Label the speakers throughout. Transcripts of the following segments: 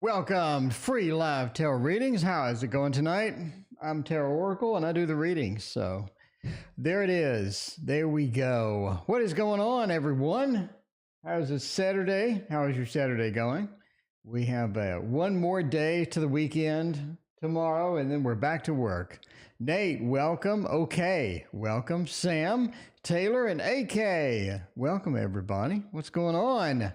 Speaker 1: Welcome, free live tarot readings. How is it going tonight? I'm Tarot Oracle and I do the readings. So there it is. There we go. What is going on, everyone? How's it Saturday? How is your Saturday going? We have one more day to the weekend tomorrow and then we're back to work. Nate, welcome. Okay, welcome. Sam, Taylor, and AK. Welcome, everybody. What's going on?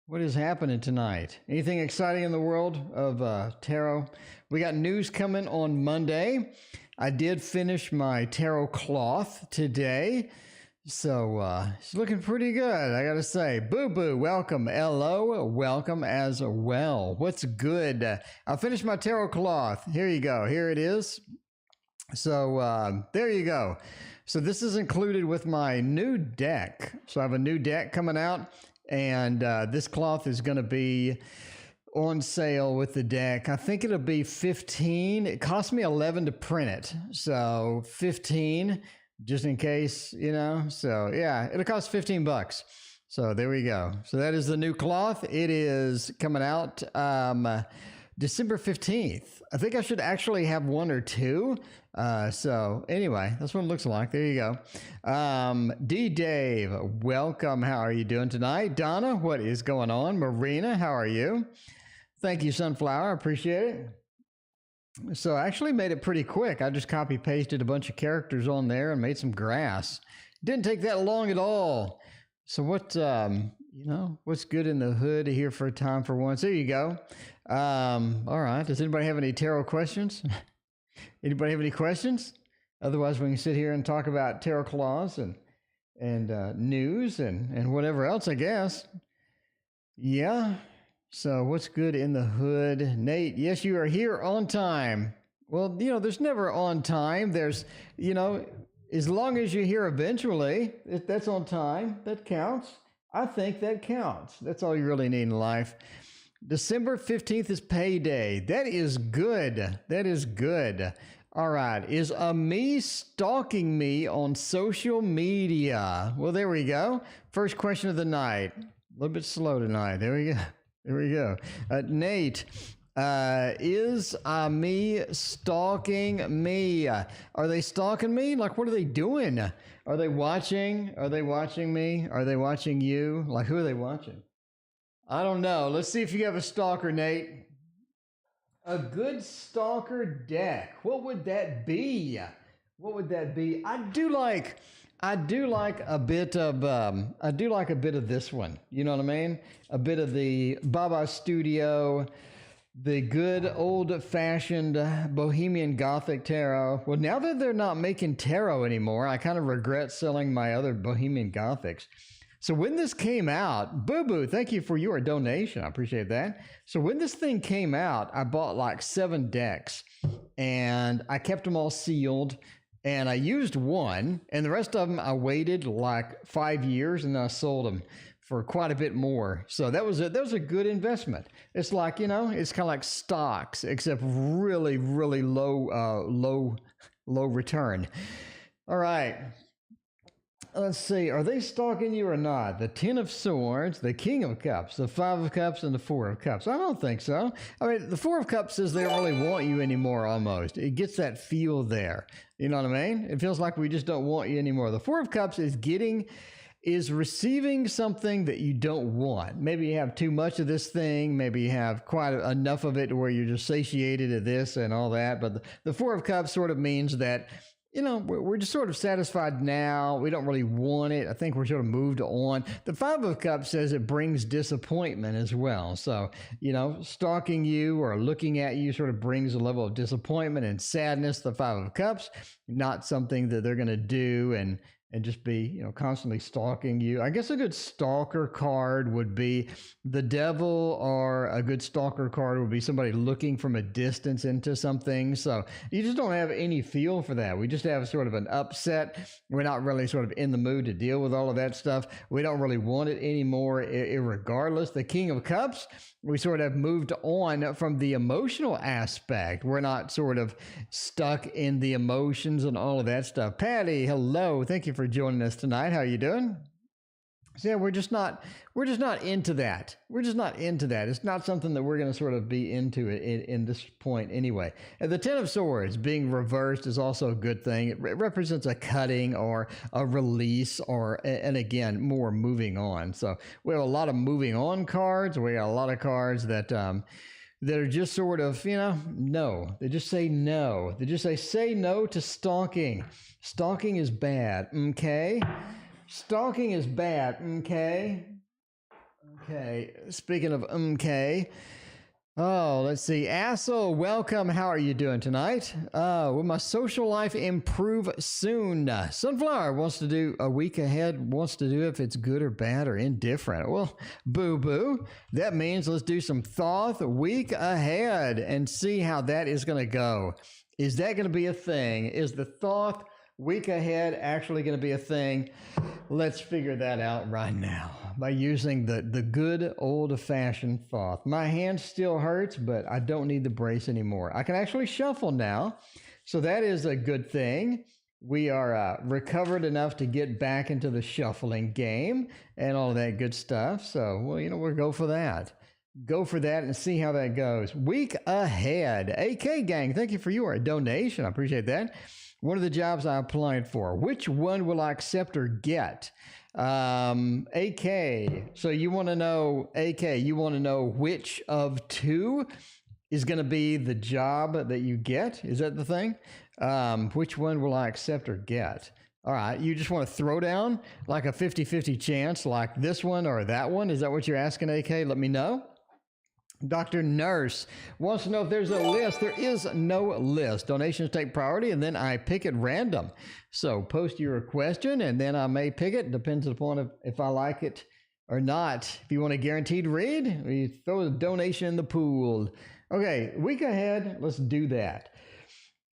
Speaker 1: What is happening tonight? Anything exciting in the world of tarot? We got news coming on Monday. I did finish my tarot cloth today, so it's looking pretty good, I gotta say. Booboo, welcome. Hello, welcome as well. What's good? I finished my tarot cloth. Here you go. Here it is. So there you go. So this is included with my new deck. So I have a new deck coming out. And this cloth is going to be on sale with the deck. I think it'll be $15. It cost me $11 to print it. So $15 just in case, you know. So yeah, it'll cost $15. So there we go. So that is the new cloth. It is coming out December 15th. I think I should actually have one or two. So anyway, that's what it looks like. There you go. D Dave, welcome. How are you doing tonight? Donna, what is going on? Marina, how are you? Thank you, Sunflower. I appreciate it. So I actually made it pretty quick. I just copy pasted a bunch of characters on there and made some grass. Didn't take that long at all. So what, you know, what's good in the hood here for a time for once? There you go. All right. Does anybody have any tarot questions? Anybody have any questions? Otherwise, we can sit here and talk about tarot claws and news and whatever else, I guess. Yeah. So what's good in the hood? Nate, yes, you are here on time. Well, you know, there's never on time. There's, you know, as long as you're here eventually, if that's on time, that counts. I think that counts. That's all you really need in life. December 15th is payday. That is good. That is good. All right. Is me stalking me on social media? Well, there we go. First question of the night. A little bit slow tonight. There we go. There we go. Nate, is me stalking me? Are they stalking me? Like, what are they doing? Are they watching? Are they watching me? Are they watching you? Like, who are they watching? I don't know. Let's see if you have a stalker, Nate. A good stalker deck. What would that be? What would that be? I do like a bit of this one. You know what I mean? A bit of the Baba Studio, the good old-fashioned Bohemian Gothic tarot. Well, now that they're not making tarot anymore, I kind of regret selling my other Bohemian Gothics. So when this came out, Booboo, thank you for your donation. I appreciate that. So when this thing came out, I bought like 7 decks and I kept them all sealed and I used one and the rest of them I waited like 5 years and then I sold them for quite a bit more. So that was a good investment. It's like, you know, it's kind of like stocks except really, really low return. All right. Let's see, are they stalking you or not? The 10 of Swords, the King of Cups, the 5 of Cups, and the 4 of Cups. I don't think so. I mean, the 4 of Cups says they don't really want you anymore almost. It gets that feel there. You know what I mean? It feels like we just don't want you anymore. The 4 of Cups is receiving something that you don't want. Maybe you have too much of this thing. Maybe you have quite enough of it where you're just satiated at this and all that. But the 4 of Cups sort of means that, you know, we're just sort of satisfied now. We don't really want it. I think we're sort of moved on. The 5 of Cups says it brings disappointment as well. So, you know, stalking you or looking at you sort of brings a level of disappointment and sadness. The 5 of Cups, not something that they're going to do and just be, you know, constantly stalking you. I guess a good stalker card would be the devil, or a good stalker card would be somebody looking from a distance into something. So you just don't have any feel for that. We just have sort of an upset. We're not really sort of in the mood to deal with all of that stuff. We don't really want it anymore, irregardless. The King of Cups, we sort of moved on from the emotional aspect. We're not sort of stuck in the emotions and all of that stuff. Patty, hello. Thank you for joining us tonight. How are you doing? So yeah, we're just not into that. We're just not into that. It's not something that we're going to sort of be into in this point anyway. And the Ten of Swords being reversed is also a good thing. It represents a cutting or a release or, and again, more moving on. So we have a lot of moving on cards. We got a lot of cards that are just sort of, no. They just say no. They just say no to stalking. Stalking is bad. Okay. Stalking is bad, okay? Okay, speaking of okay. Oh, let's see. Assel, welcome. How are you doing tonight? Will my social life improve soon? Sunflower wants to do a week ahead, wants to do if it's good or bad or indifferent. Well, Booboo, that means let's do some Thoth week ahead and see how that is going to go. Is that going to be a thing? Is the Thoth week ahead actually going to be a thing? Let's figure that out right now by using the good old-fashioned Thoth. My hand still hurts, but I don't need the brace anymore. I can actually shuffle now, so that is a good thing. We are recovered enough to get back into the shuffling game and all of that good stuff. So, well, we'll go for that. Go for that and see how that goes. Week ahead. AK Gang, thank you for your donation. I appreciate that. One of the jobs I applied for. Which one will I accept or get? AK. So you want to know, AK, you want to know which of two is going to be the job that you get? Is that the thing? Which one will I accept or get? All right, you just want to throw down like a 50-50 chance, like this one or that one? Is that what you're asking, AK? Let me know. Dr. Nurse wants to know if there's a list. There is no list. Donations take priority, and then I pick at random. So post your question, and then I may pick it. Depends upon if I like it or not. If you want a guaranteed read, you throw a donation in the pool. Okay, week ahead, let's do that.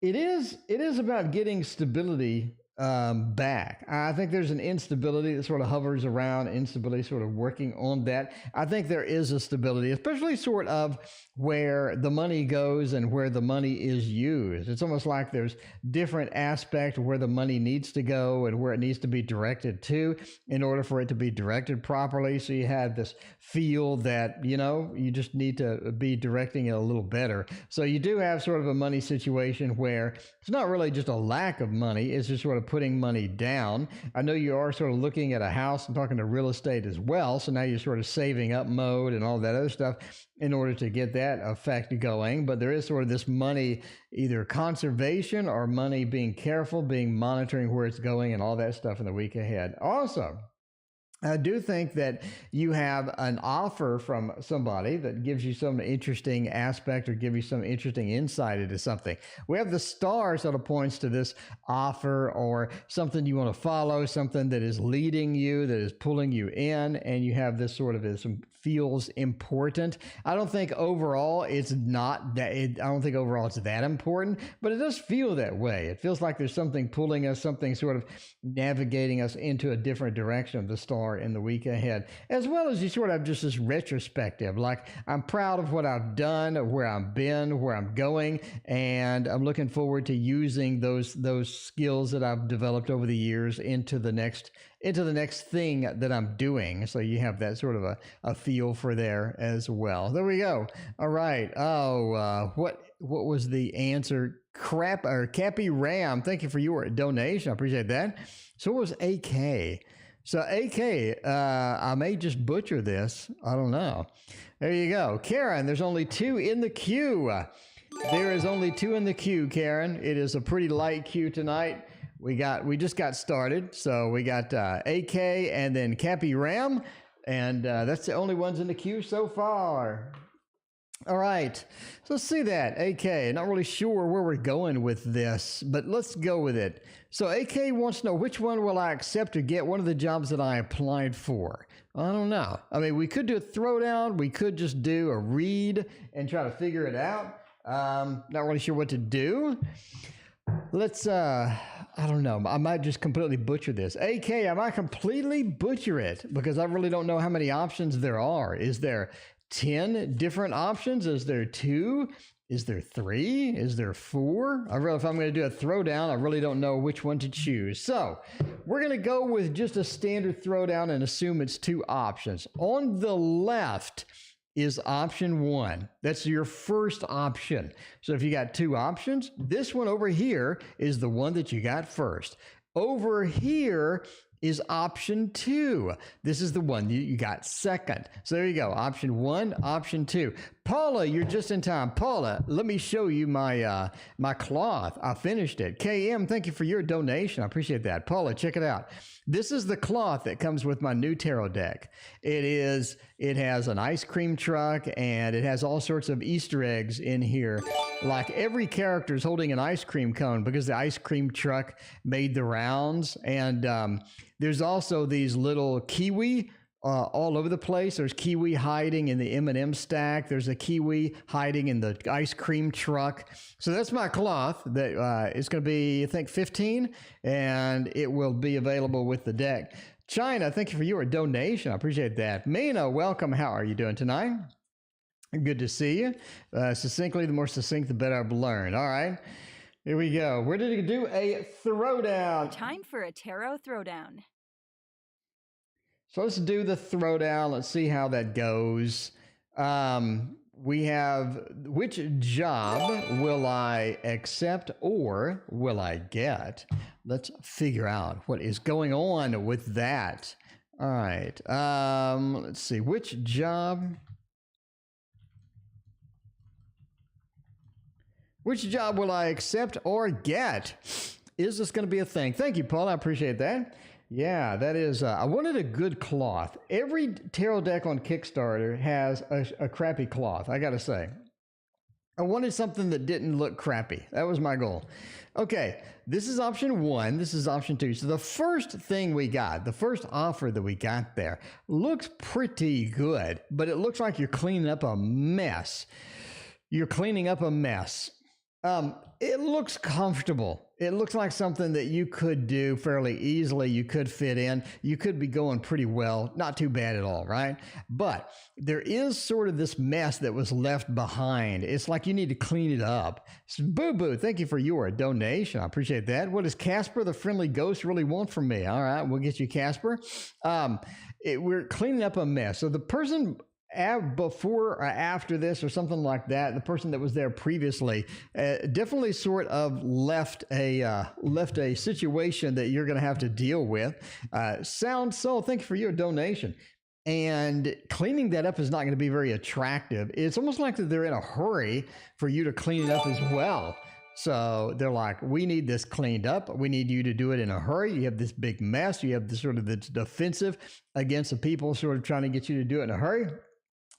Speaker 1: It is about getting stability back. I think there's an instability that sort of hovers around, instability sort of working on that. I think there is a stability, especially sort of where the money goes and where the money is used. It's almost like there's different aspects where the money needs to go and where it needs to be directed to in order for it to be directed properly. So you have this feel that, you just need to be directing it a little better. So you do have sort of a money situation where it's not really just a lack of money, it's just sort of putting money down. I know you are sort of looking at a house and talking to real estate as well. So now you're sort of saving up mode and all that other stuff in order to get that effect going. But there is sort of this money, either conservation or money being careful, monitoring where it's going and all that stuff in the week ahead. Also, I do think that you have an offer from somebody that gives you some interesting aspect or give you some interesting insight into something. We have the stars that points to this offer or something you want to follow, something that is leading you, that is pulling you in, and you have this sort of feels important. I don't think overall it's not that. I don't think overall it's that important, but it does feel that way. It feels like there's something pulling us, something sort of navigating us into a different direction of the star in the week ahead, as well as you sort of have just this retrospective, like I'm proud of what I've done, where I've been, where I'm going, and I'm looking forward to using those skills that I've developed over the years into the next thing that I'm doing. So you have that sort of a feel for there as well. There we go. All right. What was the answer? Cappy Ram, thank you for your donation. I appreciate that. So what was AK? So AK, I may just butcher this. I don't know. There you go. Karen, there's only 2 in the queue. There is only 2 in the queue, Karen. It is a pretty light queue tonight. We just got started. So we got AK and then Cappy Ram. And that's the only ones in the queue so far. All right, so let's see that. AK, not really sure where we're going with this, but let's go with it. So AK wants to know, which one will I accept or get? One of the jobs that I applied for. I don't know. I mean, we could do a throwdown. We could just do a read and try to figure it out. Not really sure what to do. Let's, I don't know. I might just completely butcher this. AK, I might completely butcher it because I really don't know how many options there are. Is there 10 different options? Is there 2? Is there 3? Is there 4? If I'm going to do a throwdown, I really don't know which one to choose. So we're going to go with just a standard throwdown and assume it's 2 options. On the left is option 1. That's your first option. So if you got 2 options, this one over here is the one that you got first. Over here is option 2. This is the one you got second. So there you go. Option 1, option 2. Paula, you're just in time. Paula, let me show you my my cloth. I finished it. KM, thank you for your donation. I appreciate that. Paula, check it out. This is the cloth that comes with my new tarot deck. It has an ice cream truck, and it has all sorts of Easter eggs in here. Like every character is holding an ice cream cone because the ice cream truck made the rounds. And there's also these little kiwi all over the place. There's kiwi hiding in the M&M stack. There's a kiwi hiding in the ice cream truck. So that's my cloth that is going to be, I think, 15, and it will be available with the deck. China, thank you for your donation. I appreciate that. Mina, welcome. How are you doing tonight? Good to see you. Succinctly, the more succinct, the better I've learned. All right, here we go. We're going to do a throwdown.
Speaker 2: Time for a tarot throwdown.
Speaker 1: So let's do the throwdown. Let's see how that goes. We have, which job will I accept or will I get? Let's figure out what is going on with that. All right. Let's see. Which job? Which job will I accept or get? Is this going to be a thing? Thank you, Paul. I appreciate that. Yeah, that is, I wanted a good cloth. Every tarot deck on Kickstarter has a crappy cloth, I got to say. I wanted something that didn't look crappy. That was my goal. Okay, this is option 1. This is option 2. So the first thing we got, the first offer that we got there, looks pretty good, but it looks like you're cleaning up a mess. You're cleaning up a mess. It looks comfortable. It looks like something that you could do fairly easily. You could fit in. You could be going pretty well. Not too bad at all, right? But there is sort of this mess that was left behind. It's like you need to clean it up. So, Booboo, thank you for your donation. I appreciate that. What does Casper, the friendly ghost, really want from me? All right, we'll get you Casper. We're cleaning up a mess. So the person before or after this or something like that, the person that was there previously definitely sort of left a situation that you're going to have to deal with. Sound Soul, thank you for your donation. And cleaning that up is not going to be very attractive. It's almost like that they're in a hurry for you to clean it up as well. So they're like, we need this cleaned up. We need you to do it in a hurry. You have this big mess. You have this sort of this defensive against the people sort of trying to get you to do it in a hurry.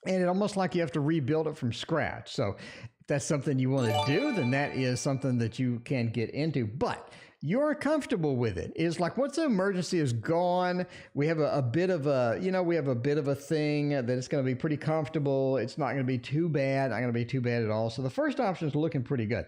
Speaker 1: And it's almost like you have to rebuild it from scratch. So if that's something you want to do, then that is something that you can get into. But you're comfortable with it. It's like once the emergency is gone, we have a bit of a, we have a bit of a thing that it's going to be pretty comfortable. It's not going to be too bad. Not going to be too bad at all. So the first option is looking pretty good.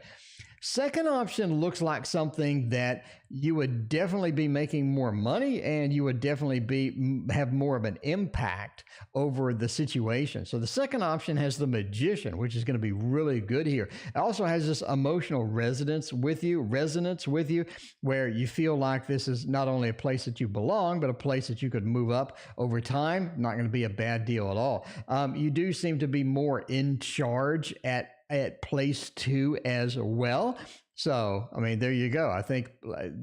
Speaker 1: Second option looks like something that you would definitely be making more money and you would definitely have more of an impact over the situation. So the second option has the Magician, which is going to be really good here. It also has this emotional resonance with you, where you feel like this is not only a place that you belong, but a place that you could move up over time. Not going to be a bad deal at all. You do seem to be more in charge at place 2 as well. So, I mean, there you go. I think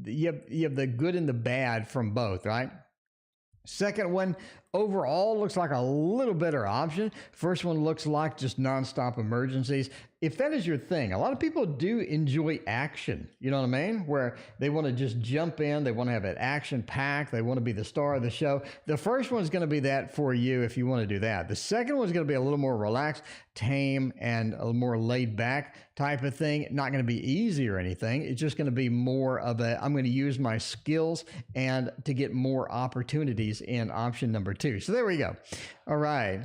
Speaker 1: you have the good and the bad from both, right? Second one, overall, looks like a little better option. First one looks like just nonstop emergencies. If that is your thing, a lot of people do enjoy action, you know what I mean? Where they want to just jump in, they want to have it action packed, they want to be the star of the show. The first one is going to be that for you if you want to do that. The second one is going to be a little more relaxed, tame, and a little more laid back type of thing. Not going to be easy or anything. It's just going to be more of a, I'm going to use my skills and to get more opportunities in option number 2. So there we go. All right.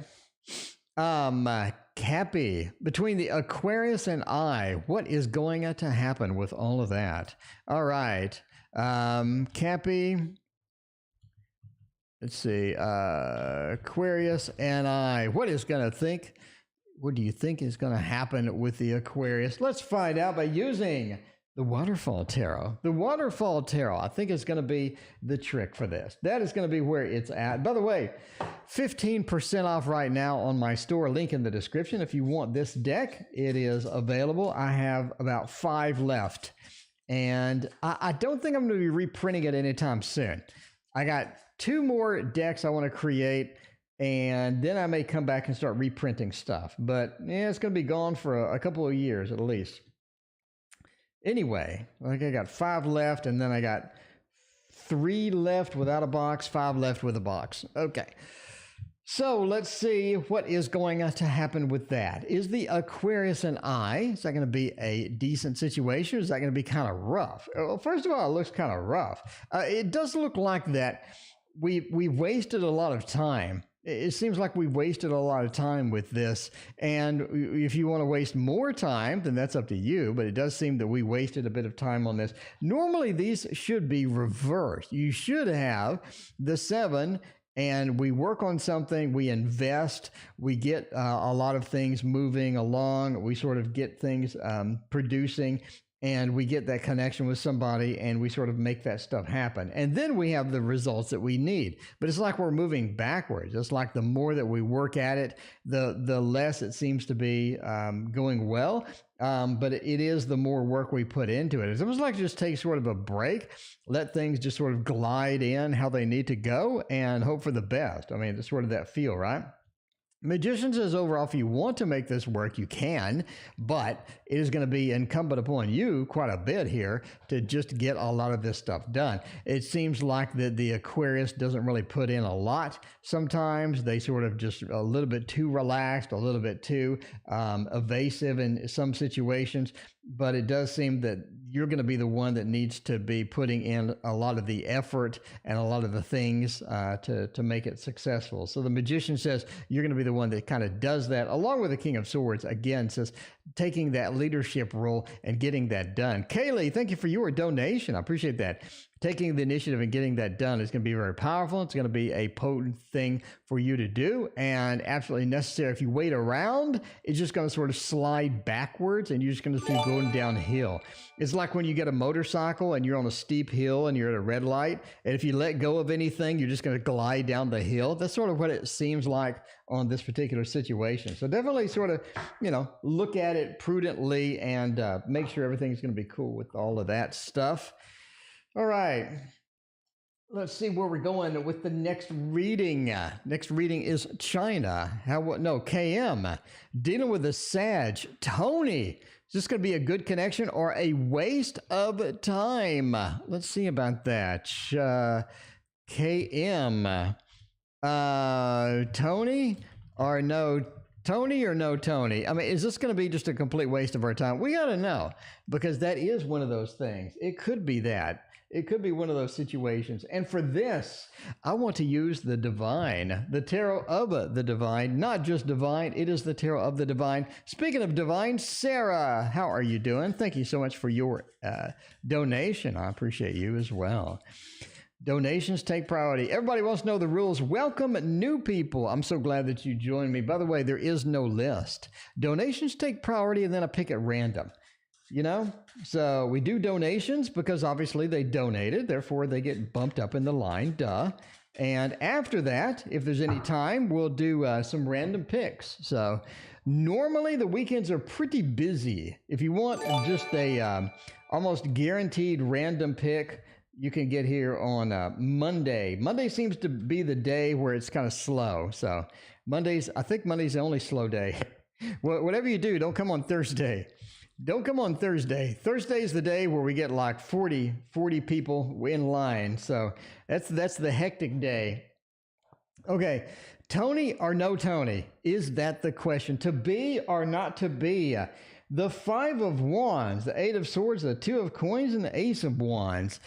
Speaker 1: Cappy, between the Aquarius and I, what is going to happen with all of that? All right. Cappy, let's see. Aquarius and I, what is going to think? What do you think is going to happen with the Aquarius? Let's find out by using the Waterfall Tarot. The Waterfall Tarot, I think, is going to be the trick for this. That is going to be where it's at. By the way, 15% off right now on my store. Link in the description. If you want this deck, it is available. I have about 5 left. And I don't think I'm going to be reprinting it anytime soon. I got 2 more decks I want to create. And then I may come back and start reprinting stuff. But yeah, it's going to be gone for a couple of years at least. Anyway, I think I got 5 left, and then I got 3 left without a box, 5 left with a box. Okay. So let's see what is going to happen with that. Is the Aquarius an I? Is that going to be a decent situation? Or is that going to be kind of rough? Well, first of all, it looks kind of rough. It does look like that we wasted a lot of time. It seems like we wasted a lot of time with this, and if you want to waste more time, then that's up to you, but it does seem that we wasted a bit of time on this. Normally, these should be reversed. You should have the 7, and we work on something, we invest, we get a lot of things moving along, we sort of get things producing, and we get that connection with somebody, and we sort of make that stuff happen. And then we have the results that we need. But it's like we're moving backwards. It's like the more that we work at it, the less it seems to be going well. But it is the more work we put into it. It's almost like just take sort of a break, let things just sort of glide in how they need to go, and hope for the best. I mean, it's sort of that feel, right? Magician says overall, if you want to make this work, you can, but it is going to be incumbent upon you quite a bit here to just get a lot of this stuff done. It seems like that the Aquarius doesn't really put in a lot. Sometimes they sort of just a little bit too relaxed, a little bit too evasive in some situations, but it does seem that you're going to be the one that needs to be putting in a lot of the effort and a lot of the things to make it successful. So the Magician says you're going to be the one that kind of does that, along with the King of Swords, again, says taking that leadership role and getting that done. Kaylee, thank you for your donation. I appreciate that. Taking the initiative and getting that done is going to be very powerful. It's going to be a potent thing for you to do and absolutely necessary. If you wait around, it's just going to sort of slide backwards and you're just going to be going downhill. It's like when you get a motorcycle and you're on a steep hill and you're at a red light, and if you let go of anything, you're just going to glide down the hill. That's sort of what it seems like on this particular situation. So definitely sort of, look at it prudently and make sure everything's going to be cool with all of that stuff. All right, let's see where we're going with the next reading. Next reading is China. KM. Dealing with the Sag. Tony. Is this going to be a good connection or a waste of time? Let's see about that. KM. Tony or no Tony or no Tony? I mean, is this going to be just a complete waste of our time? We got to know, because that is one of those things. It could be that. It could be one of those situations. And for this, I want to use the divine, the tarot of the divine, not just divine. It is the tarot of the divine. Speaking of divine, Sarah, how are you doing? Thank you so much for your donation. I appreciate you as well. Donations take priority. Everybody wants to know the rules. Welcome new people. I'm so glad that you joined me. By the way, there is no list. Donations take priority, and then I pick at random. So we do donations because obviously they donated, therefore they get bumped up in the line, duh. And after that, if there's any time, we'll do some random picks. So normally the weekends are pretty busy. If you want just a almost guaranteed random pick, you can get here on Monday. Monday seems to be the day where it's kind of slow. So I think Monday's the only slow day. Whatever you do, don't come on Thursday. Don't come on Thursday. Thursday's the day where we get like 40 people in line. So that's the hectic day. Okay, Tony or no Tony? Is that the question? To be or not to be? The 5 of Wands, the 8 of Swords, the 2 of Coins, and the Ace of Wands.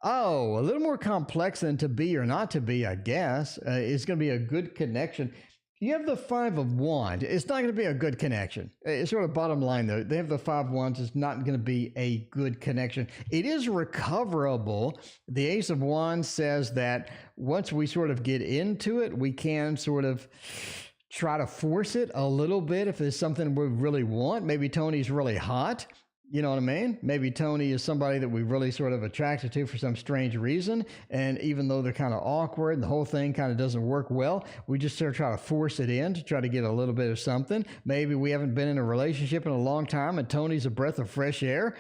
Speaker 1: Oh, a little more complex than to be or not to be, I guess. It's going to be a good connection. You have the 5 of Wands. It's not going to be a good connection. It's sort of bottom line, though. They have the 5 of Wands. It's not going to be a good connection. It is recoverable. The Ace of Wands says that once we sort of get into it, we can sort of try to force it a little bit if there's something we really want. Maybe Tony's really hot. You know what I mean? Maybe Tony is somebody that we really sort of attracted to for some strange reason. And even though they're kind of awkward and the whole thing kind of doesn't work well, we just sort of try to force it in to try to get a little bit of something. Maybe we haven't been in a relationship in a long time and Tony's a breath of fresh air.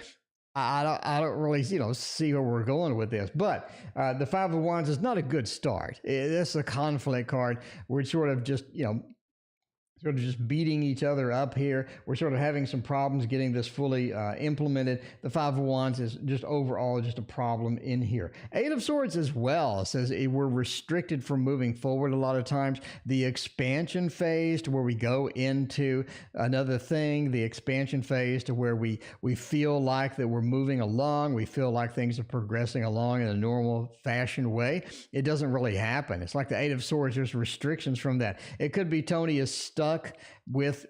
Speaker 1: I don't really, see where we're going with this. But the Five of Wands is not a good start. It's a conflict card. We're sort of just, sort of just beating each other up here. We're sort of having some problems getting this fully implemented. The Five of Wands is just overall just a problem in here. Eight of Swords as well. It says we're restricted from moving forward a lot of times. The expansion phase to where we go into another thing, the expansion phase to where we feel like that we're moving along. We feel like things are progressing along in a normal fashion way. It doesn't really happen. It's like the Eight of Swords. There's restrictions from that. It could be Tony is stuck with,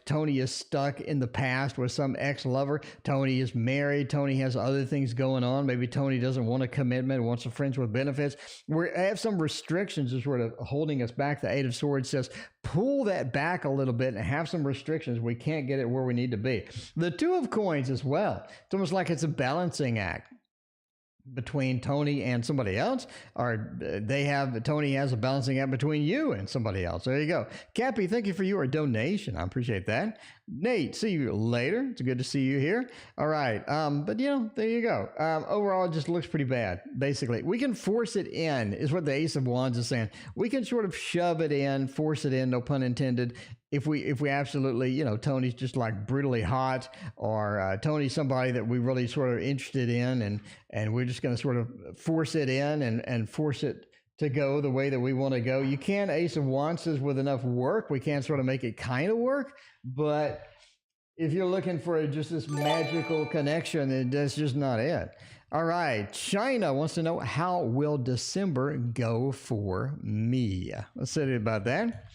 Speaker 1: Tony is stuck in the past with some ex-lover. Tony is married. Tony has other things going on. Maybe Tony doesn't want a commitment, wants a friends with benefits. We have some restrictions that sort of holding us back. The Eight of Swords says, pull that back a little bit and have some restrictions. We can't get it where we need to be. The Two of Coins as well. It's almost like it's a balancing act between Tony and somebody else, or Tony has a balancing act between you and somebody else. There you go. Cappy, thank you for your donation. I appreciate that. Nate, see you later. It's good to see you here. All right. But there you go. Overall, it just looks pretty bad. Basically, we can force it in, is what the Ace of Wands is saying. We can sort of shove it in, force it in, no pun intended. If we absolutely, Tony's just like brutally hot, or Tony's somebody that we really sort of interested in, and we're just going to sort of force it in and force it to go the way that we want to go. You can, Ace of Wands says, with enough work, we can sort of make it kind of work, but if you're looking for just this magical connection, that's just not it. All right, China wants to know, how will December go for me? Let's say about that.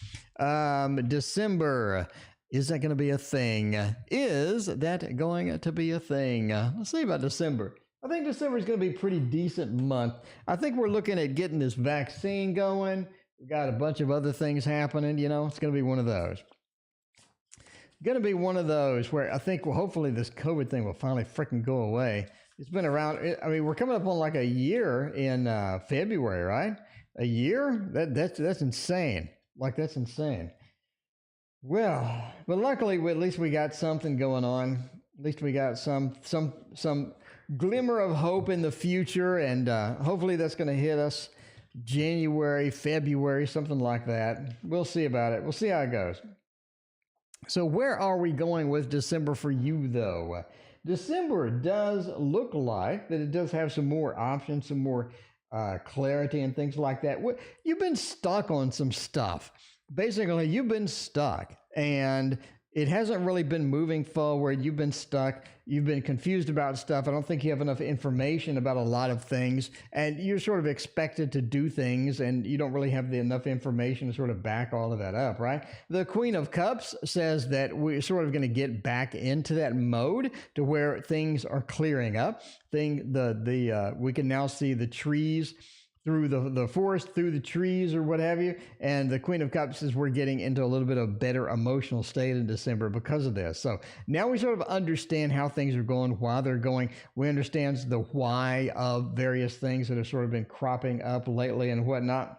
Speaker 1: December, is that going to be a thing? Is that going to be a thing? Let's see about December. I think December is going to be a pretty decent month. I think we're looking at getting this vaccine going. We got a bunch of other things happening. It's going to be one of those. Going to be one of those where I think, well, hopefully this COVID thing will finally freaking go away. It's been around. I mean, we're coming up on like a year in February, right? A year? That's insane. Like, that's insane. Well, but luckily, at least we got something going on. At least we got some glimmer of hope in the future, and hopefully that's going to hit us January, February, something like that. We'll see about it. We'll see how it goes. So where are we going with December for you, though? December does look like that it does have some more options, some more clarity and things like that. You've been stuck on some stuff. Basically, you've been stuck, and it hasn't really been moving forward. You've been stuck. You've been confused about stuff. I don't think you have enough information about a lot of things, and you're sort of expected to do things, and you don't really have enough information to sort of back all of that up, right? The Queen of Cups says that we're sort of going to get back into that mode to where things are clearing up. We can now see the trees through the forest, through the trees or what have you. And the Queen of Cups says we're getting into a little bit of better emotional state in December because of this. So now we sort of understand how things are going, why they're going. We understand the why of various things that have sort of been cropping up lately and whatnot.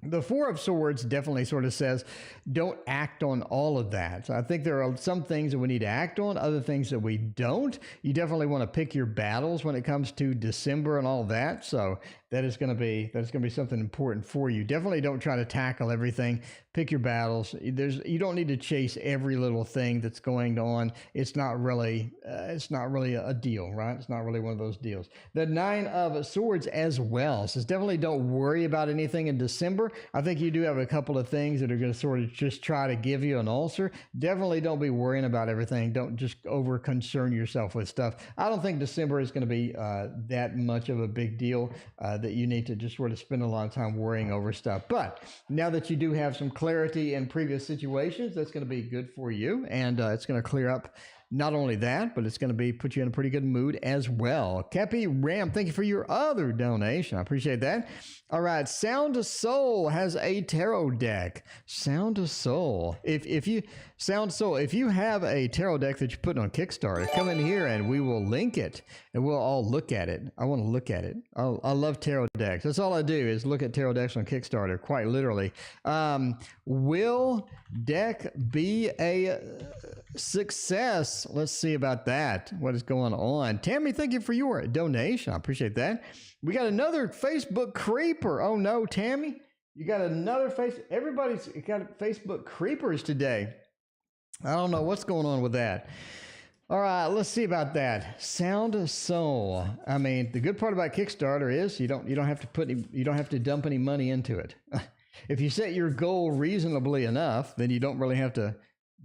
Speaker 1: The Four of Swords definitely sort of says, don't act on all of that. So I think there are some things that we need to act on, other things that we don't. You definitely want to pick your battles when it comes to December and all that. So that's going to be something important for you. Definitely don't try to tackle everything. Pick your battles. You don't need to chase every little thing that's going on. It's not really a deal, right? It's not really one of those deals. The Nine of Swords as well says definitely don't worry about anything in December. I think you do have a couple of things that are going to sort of just try to give you an ulcer. Definitely don't be worrying about everything. Don't just over concern yourself with stuff. I don't think December is going to be that much of a big deal that you need to just sort of spend a lot of time worrying over stuff. But now that you do have some clarity in previous situations, that's going to be good for you, and it's going to clear up Not only that, but it's going to be put you in a pretty good mood as well. Cappy Ram, thank you for your other donation. I appreciate that. All right, Sound of Soul has a tarot deck. Sound of Soul. If you have a tarot deck that you put on Kickstarter, come in here and we will link it and we'll all look at it. I want to look at it. I love tarot decks. That's all I do is look at tarot decks on Kickstarter, quite literally. Will deck be a success? Let's see about that. What is going on? Tammy, thank you for your donation. I appreciate that. We got another Facebook creeper. Oh no, Tammy, you got another everybody's got Facebook creepers today. I don't know what's going on with that. All right, let's see about that. Sound of Soul. I mean, the good part about Kickstarter is you don't have to dump any money into it. If you set your goal reasonably enough, then you don't really have to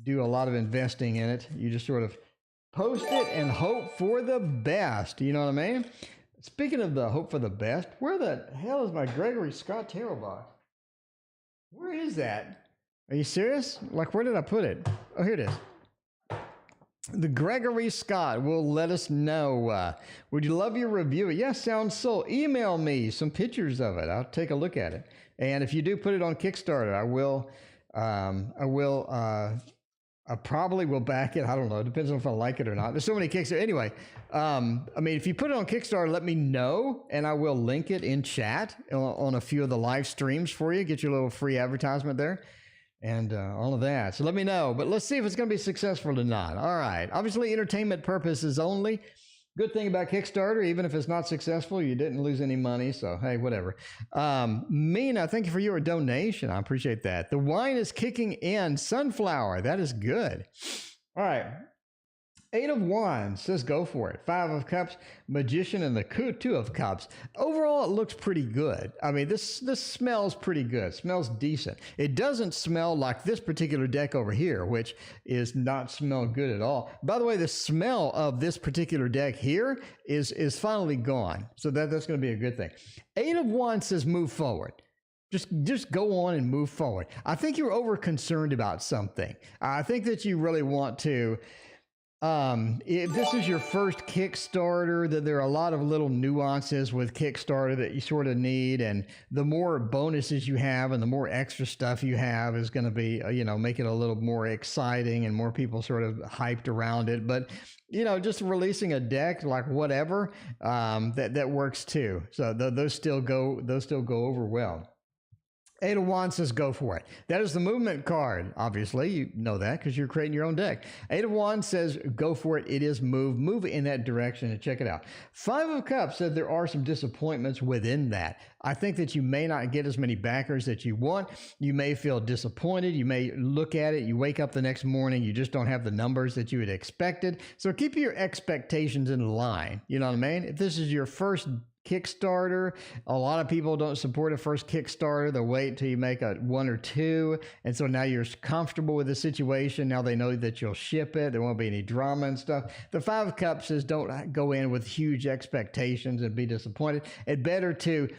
Speaker 1: do a lot of investing in it. You just sort of post it and hope for the best. You know what I mean? Speaking of the hope for the best, where the hell is my Gregory Scott tarot box? Where is that? Are you serious? Like, where did I put it? Oh, here it is. The Gregory Scott will let us know. Would you love your review? Yes, Sound Soul. Email me some pictures of it. I'll take a look at it. And if you do put it on Kickstarter, I probably will back it. I don't know. It depends on if I like it or not. There's so many Kickstarter. Anyway, I mean, if you put it on Kickstarter, let me know, and I will link it in chat on a few of the live streams for you. Get your little free advertisement there and all of that. So let me know. But let's see if it's going to be successful or not. All right. Obviously, entertainment purposes only. Good thing about Kickstarter, even if it's not successful, you didn't lose any money. So, hey, whatever. Mina, thank you for your donation. I appreciate that. The wine is kicking in. Sunflower. That is good. All right. 8 of Wands says go for it. 5 of Cups, Magician, and the 2 of Cups. Overall, it looks pretty good. I mean, this smells pretty good. Smells decent. It doesn't smell like this particular deck over here, which is not smell good at all. By the way, the smell of this particular deck here is finally gone. So that's going to be a good thing. 8 of Wands says move forward. Just go on and move forward. I think you're over concerned about something. I think that you really want to... if this is your first Kickstarter, that there are a lot of little nuances with Kickstarter that you sort of need, and the more bonuses you have and the more extra stuff you have is going to be, make it a little more exciting and more people sort of hyped around it. But, just releasing a deck like whatever, that works too. So those still go over well. 8 of Wands says go for it. That is the movement card. Obviously, you know that because you're creating your own deck. 8 of Wands says go for it. It is move. Move in that direction and check it out. 5 of Cups said there are some disappointments within that. I think that you may not get as many backers that you want. You may feel disappointed. You may look at it. You wake up the next morning. You just don't have the numbers that you had expected. So keep your expectations in line. You know what I mean? If this is your first Kickstarter, a lot of people don't support a first Kickstarter. They'll wait until you make a 1 or 2, and so now you're comfortable with the situation. Now they know that you'll ship it. There won't be any drama and stuff. The 5 of Cups says don't go in with huge expectations and be disappointed. It's better to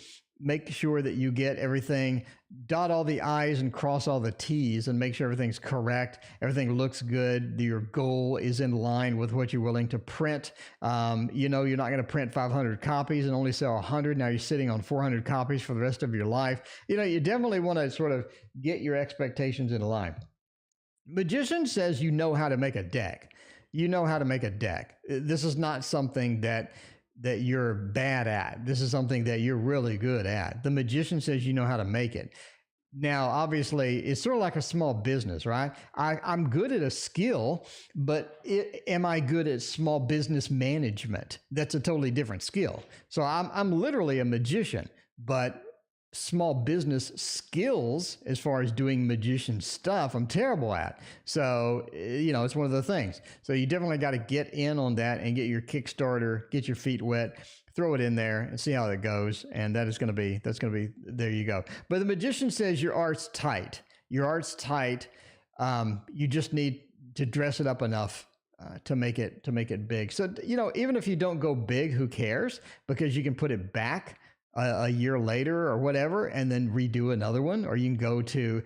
Speaker 1: make sure that you get everything, dot all the I's and cross all the T's, and make sure everything's correct. Everything looks good. Your goal is in line with what you're willing to print. You're not going to print 500 copies and only sell 100. Now you're sitting on 400 copies for the rest of your life. You definitely want to sort of get your expectations in line. Magician says you know how to make a deck. You know how to make a deck. This is not something that you're bad at. This is something that you're really good at. The Magician says you know how to make it. Now, obviously, it's sort of like a small business, right? I'm good at a skill, but am I good at small business management? That's a totally different skill. So I'm literally a magician, but small business skills, as far as doing magician stuff, I'm terrible at. So, it's one of the things. So you definitely got to get in on that and get your Kickstarter, get your feet wet, throw it in there and see how it goes. And that's going to be, there you go. But the Magician says your art's tight. Your art's tight. You just need to dress it up enough to make it big. So, even if you don't go big, who cares? Because you can put it back a year later or whatever, and then redo another one, or you can go to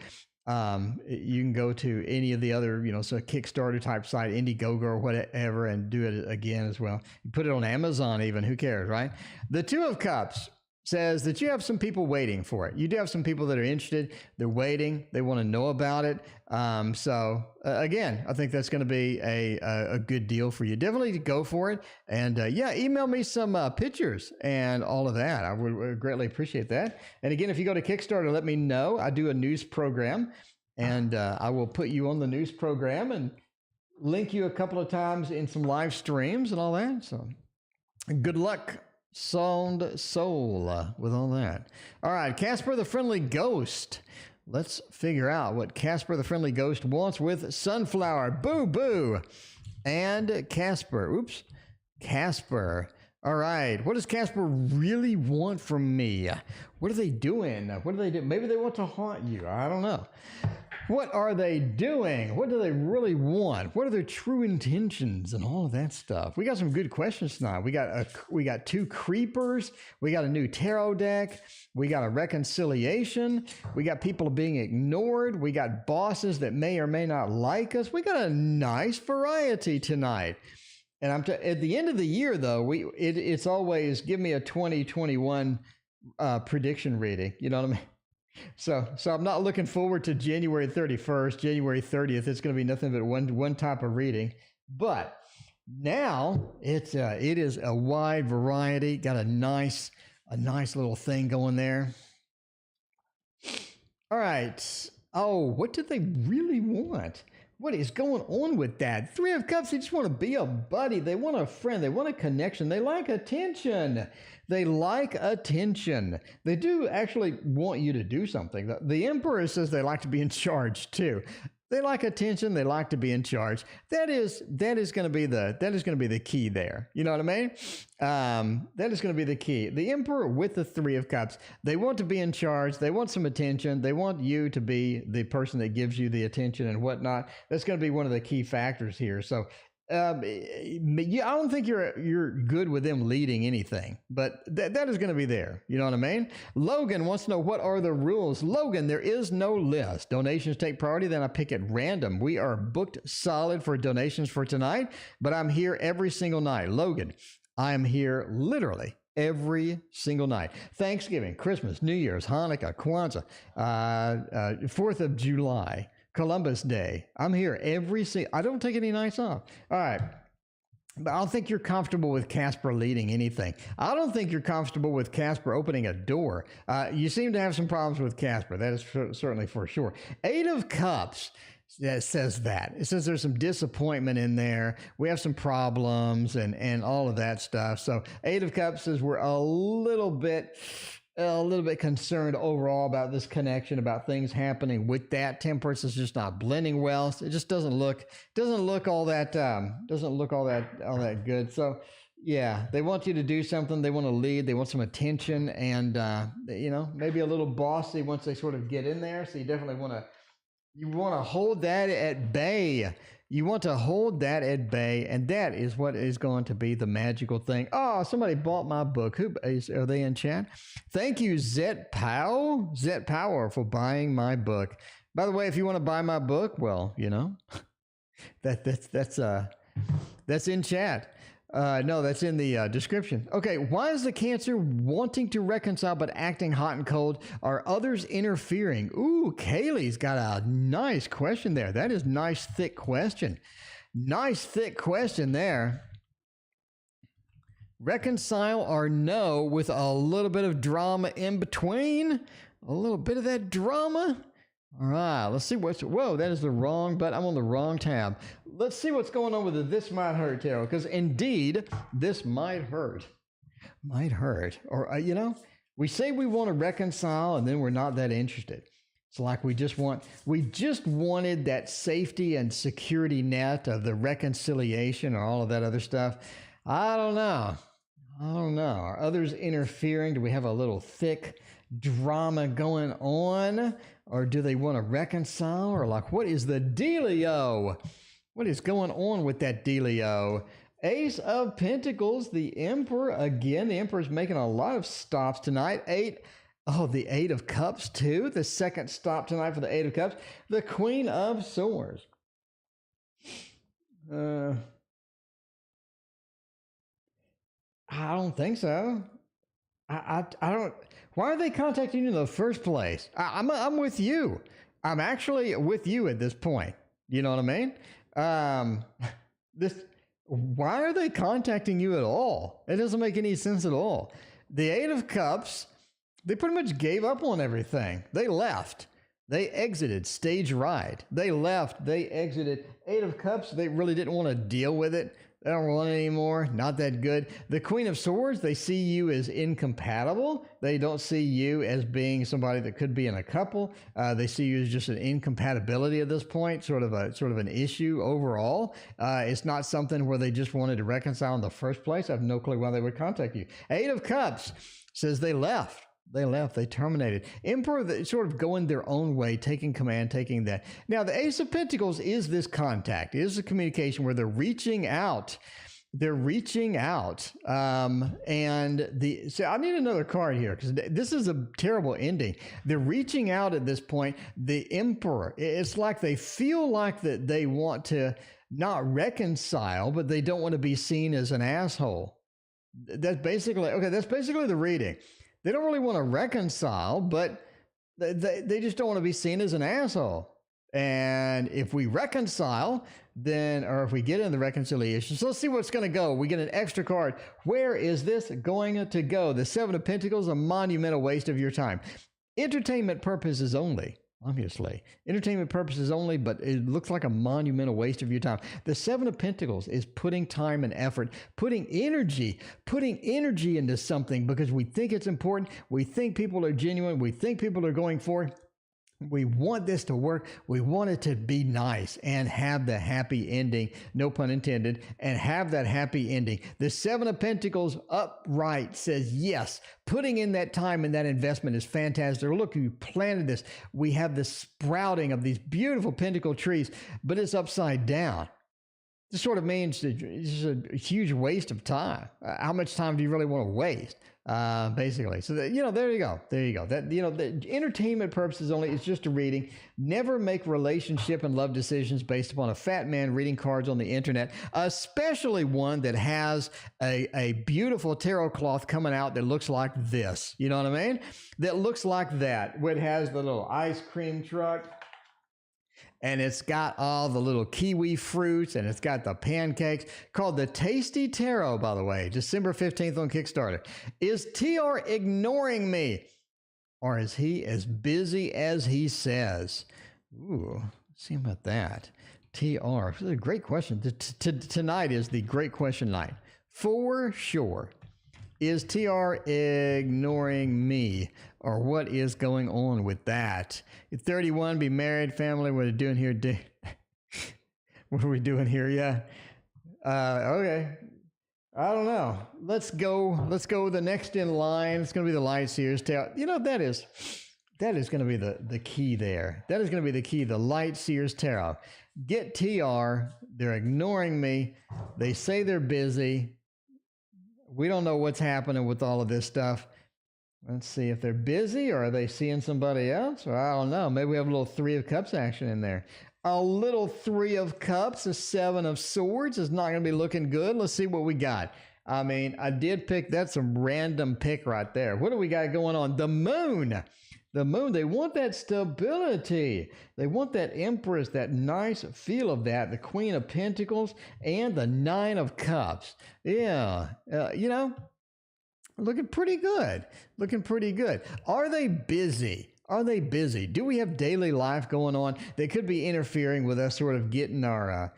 Speaker 1: You can go to any of the other, so Kickstarter type site, Indiegogo or whatever, and do it again as well. You put it on Amazon even, who cares, right? The Two of Cups says that you have some people waiting for it. You do have some people that are interested. They're waiting. They want to know about it. Again, I think that's going to be a good deal for you. Definitely go for it. And email me some pictures and all of that. I would greatly appreciate that. And again, if you go to Kickstarter, let me know. I do a news program, and I will put you on the news program and link you a couple of times in some live streams and all that. So good luck, Sound Soul, with all that. All right, Casper the Friendly Ghost. Let's figure out what Casper the Friendly Ghost wants with Sunflower, Booboo, and Casper. Oops, Casper. All right, what does Casper really want from me? What are they doing? What do they do? Maybe they want to haunt you. I don't know. What are they doing? What do they really want? What are their true intentions and all of that stuff? We got some good questions tonight. We got two creepers. We got a new tarot deck. We got a reconciliation. We got people being ignored. We got bosses that may or may not like us. We got a nice variety tonight. And at the end of the year, though, it's always give me a 2021 prediction reading. You know what I mean? So I'm not looking forward to January 31st, January 30th. It's going to be nothing but one type of reading. But now it is a wide variety. Got a nice little thing going there. All right. Oh, what do they really want? What is going on with that? Three of Cups, they just want to be a buddy. They want a friend. They want a connection. They like attention. They like attention. They do actually want you to do something. The Emperor says they like to be in charge too. They like attention. They like to be in charge. That is going to be the key there. You know what I mean? That is going to be the key. The Emperor with the Three of Cups. They want to be in charge. They want some attention. They want you to be the person that gives you the attention and whatnot. That's going to be one of the key factors here. So I don't think you're good with them leading anything, but that is going to be there. You know what I mean? Logan wants to know, what are the rules? Logan, there is no list. Donations take priority, then I pick at random. We are booked solid for donations for tonight, but I'm here every single night. Logan, I am here literally every single night. Thanksgiving, Christmas, New Year's, Hanukkah, Kwanzaa, 4th of July, Columbus Day. I'm here I don't take any nights off. All right. But I don't think you're comfortable with Casper leading anything. I don't think you're comfortable with Casper opening a door. You seem to have some problems with Casper. That is certainly for sure. Eight of Cups says that. It says there's some disappointment in there. We have some problems and all of that stuff. So Eight of Cups says we're a little bit concerned overall about this connection, about things happening with that. Temperance is just not blending well. It just doesn't look all that good. So yeah, they want you to do something. They want to lead. They want some attention, and maybe a little bossy once they sort of get in there. So you definitely want to hold that at bay. You want to hold that at bay, and that is what is going to be the magical thing. Oh, somebody bought my book. Are they in chat? Thank you, Zet Power, for buying my book. By the way, if you want to buy my book, well, that's in chat. No, that's in the description. Okay, why is the Cancer wanting to reconcile but acting hot and cold? Are others interfering? Ooh, Kaylee's got a nice question there. That is nice, thick question. Nice, thick question there. Reconcile or no, with a little bit of drama in between? A little bit of that drama? All right, let's see whoa, that is the wrong, but I'm on the wrong tab. Let's see what's going on with the This Might Hurt tarot, because indeed, this might hurt. Might hurt. Or, we say we want to reconcile and then we're not that interested. It's like we just wanted that safety and security net of the reconciliation or all of that other stuff. I don't know. Are others interfering? Do we have a little thick drama going on? Or do they want to reconcile? Or what is the dealio? What is going on with that dealio? Ace of Pentacles, the Emperor. Again, the Emperor's making a lot of stops tonight. Oh, the Eight of Cups too. The second stop tonight for the Eight of Cups. The Queen of Swords. I don't think so. I don't. Why are they contacting you in the first place? I'm with you. I'm actually with you at this point. You know what I mean? This. Why are they contacting you at all? It doesn't make any sense at all. The Eight of Cups. They pretty much gave up on everything. They left. They exited. Stage right. They left. They exited. Eight of Cups. They really didn't want to deal with it. They don't want it anymore. Not that good. The Queen of Swords, they see you as incompatible. They don't see you as being somebody that could be in a couple. They see you as just an incompatibility at this point, sort of an issue overall. It's not something where they just wanted to reconcile in the first place. I have no clue why they would contact you. Eight of Cups says they left. They terminated. Emperor, sort of going their own way, taking command, taking that. Now, the Ace of Pentacles is this contact. It is a communication where they're reaching out. So I need another card here because this is a terrible ending. They're reaching out at this point. The Emperor, it's like they feel like that they want to not reconcile, but they don't want to be seen as an asshole. That's basically the reading. They don't really want to reconcile, but they just don't want to be seen as an asshole. And if we reconcile, or if we get into the reconciliation, so let's see what's going to go. We get an extra card. Where is this going to go? The Seven of Pentacles, a monumental waste of your time. Entertainment purposes only. Obviously, entertainment purposes only, but it looks like a monumental waste of your time. The Seven of Pentacles is putting time and effort, putting energy into something because we think it's important. We think people are genuine. We think people are going for it. We want this to work. We want it to be nice and have the happy ending, no pun intended, and have that happy ending. The Seven of Pentacles upright says, yes, putting in that time and that investment is fantastic. Look, you planted this. We have the sprouting of these beautiful pentacle trees, but it's upside down. This sort of means it's a huge waste of time. How much time do you really want to waste? Basically. So there you go. There you go. That, the entertainment purposes only. It's just a reading. Never make relationship and love decisions based upon a fat man reading cards on the internet, especially one that has a beautiful tarot cloth coming out that looks like this. You know what I mean? That looks like that. Where it has the little ice cream truck. And it's got all the little kiwi fruits, and it's got the pancakes, called the Tasty Tarot, by the way, December 15th on Kickstarter. Is TR ignoring me? Or is he as busy as he says? Ooh, let's see about that. TR, this is a great question. Tonight is the great question night. For sure. Is TR ignoring me? Or what is going on with that? 31, be married, family, what are we doing here? What are we doing here? Yeah. Okay. I don't know. Let's go the next in line. It's going to be the Light Seers Tarot. That is going to be the key there. That is going to be the key, the Light Seers Tarot. Get TR. They're ignoring me. They say they're busy. We don't know what's happening with all of this stuff. Let's see if they're busy or are they seeing somebody else? Or I don't know. Maybe we have a little Three of Cups action in there. A little Three of Cups, a Seven of Swords is not going to be looking good. Let's see what we got. I mean, I did pick, that's some random pick right there. What do we got going on? The Moon. The Moon, they want that stability. They want that Empress, that nice feel of that. The Queen of Pentacles and the Nine of Cups. Yeah, looking pretty good. Are they busy? Do we have daily life going on that could be interfering with us sort of getting our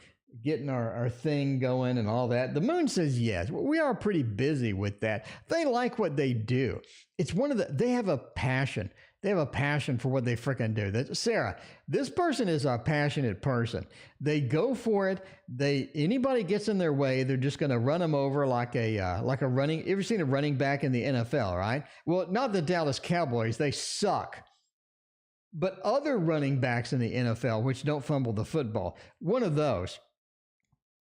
Speaker 1: thing going and all that? The Moon says yes. We are pretty busy with that. They like what they do. It's they have a passion. They have a passion for what they freaking do. Sarah, this person is a passionate person. They go for it. Anybody gets in their way, they're just going to run them over like a running. You ever seen a running back in the NFL, right? Well, not the Dallas Cowboys. They suck. But other running backs in the NFL, which don't fumble the football, one of those.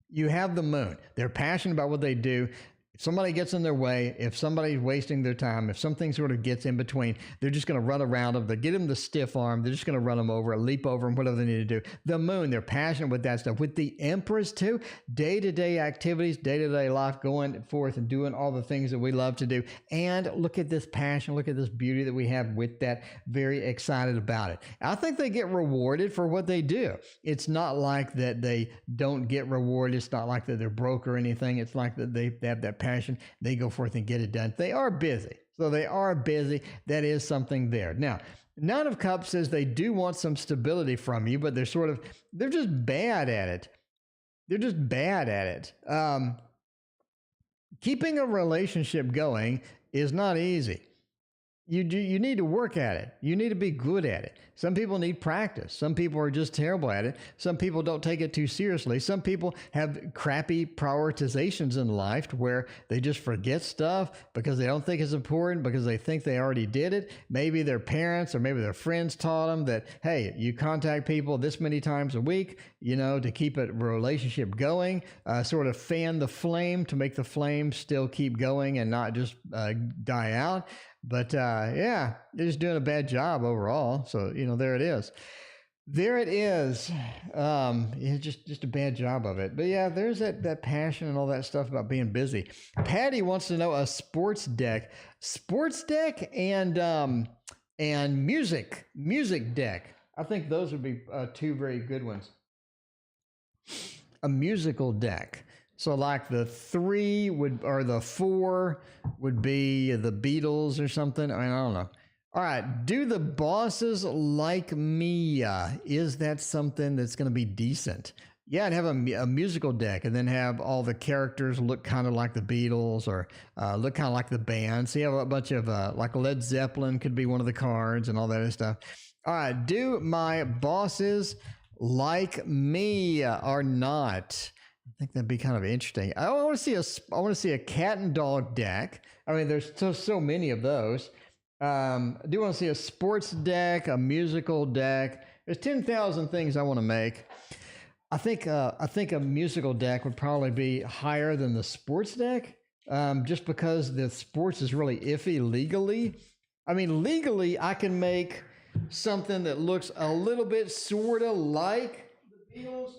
Speaker 1: You have the Moon. They're passionate about what they do. If somebody gets in their way, if somebody's wasting their time, if something sort of gets in between, they're just going to run around them. They get them the stiff arm. They're just going to run them over, leap over them, whatever they need to do. The moon, they're passionate with that stuff. With the Empress too, day-to-day activities, day-to-day life, going forth and doing all the things that we love to do. And look at this passion, look at this beauty that we have with that. Very excited about it. I think they get rewarded for what they do. It's not like that they don't get rewarded. It's not like that they're broke or anything. It's like that they have that passion. They go forth and get it done. They are busy. So they are busy. That is something there. Now, Nine of Cups says they do want some stability from you, but they're just bad at it. They're just bad at it. Keeping a relationship going is not easy. You need to work at it. You need to be good at it. Some people need practice. Some people are just terrible at it. Some people don't take it too seriously. Some people have crappy prioritizations in life to where they just forget stuff because they don't think it's important, because they think they already did it. Maybe their parents or maybe their friends taught them that, hey, you contact people this many times a week, to keep a relationship going, sort of fan the flame to make the flame still keep going and not just die out. But yeah, they're just doing a bad job overall. So, there it is. There it is. Just a bad job of it. But yeah, there's that passion and all that stuff about being busy. Patty wants to know a sports deck and music deck. I think those would be two very good ones. A musical deck. So like the 3 or the 4 would be the Beatles or something. I don't know. All right. Do the bosses like me? Is that something that's going to be decent? Yeah, I'd have a musical deck and then have all the characters look kind of like the Beatles or look kind of like the band. So you have a bunch of like Led Zeppelin could be one of the cards and all that stuff. All right. Do my bosses like me or not? I think that'd be kind of interesting. I want to see a cat and dog deck. I mean, there's so many of those. I do want to see a sports deck, a musical deck. There's 10,000 things I want to make. I think a musical deck would probably be higher than the sports deck, just because the sports is really iffy legally. I mean, legally, I can make something that looks a little bit sort of like the Beatles,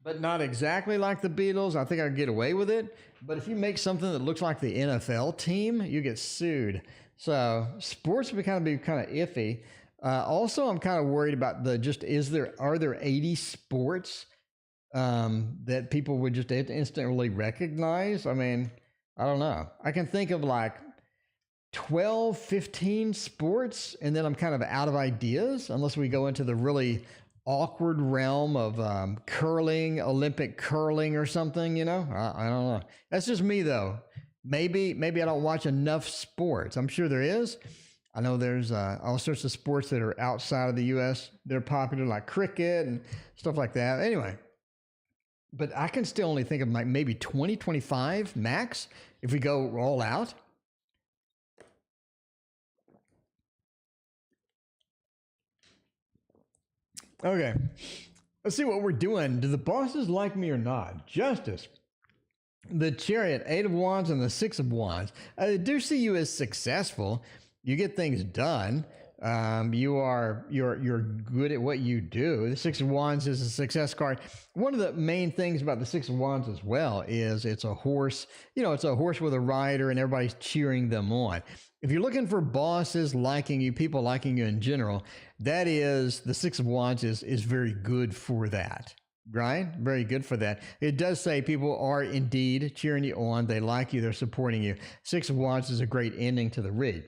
Speaker 1: but not exactly like the Beatles. I think I can get away with it. But if you make something that looks like the NFL team, you get sued. So sports would be kind of iffy. Also, I'm kind of worried about are there 80 sports that people would just instantly recognize? I mean, I don't know. I can think of like 12, 15 sports, and then I'm kind of out of ideas unless we go into the really awkward realm of curling, Olympic curling or something, I don't know. That's just me though. Maybe I don't watch enough sports. I'm sure there is. I know there's all sorts of sports that are outside of the U.S. They're popular, like cricket and stuff like that. Anyway, but I can still only think of like maybe 20, 25 max if we go all out. Okay, let's see what we're doing. Do the bosses like me or not? Justice, the Chariot, 8 of Wands, and the 6 of Wands. I do see you as successful. You get things done. You're good at what you do. The 6 of Wands is a success card. One of the main things about the 6 of Wands as well is it's a horse. It's a horse with a rider, and everybody's cheering them on. If you're looking for bosses liking you, people liking you in general, that is, the 6 of Wands is very good for that, right? Very good for that. It does say people are indeed cheering you on. They like you. They're supporting you. 6 of Wands is a great ending to the read.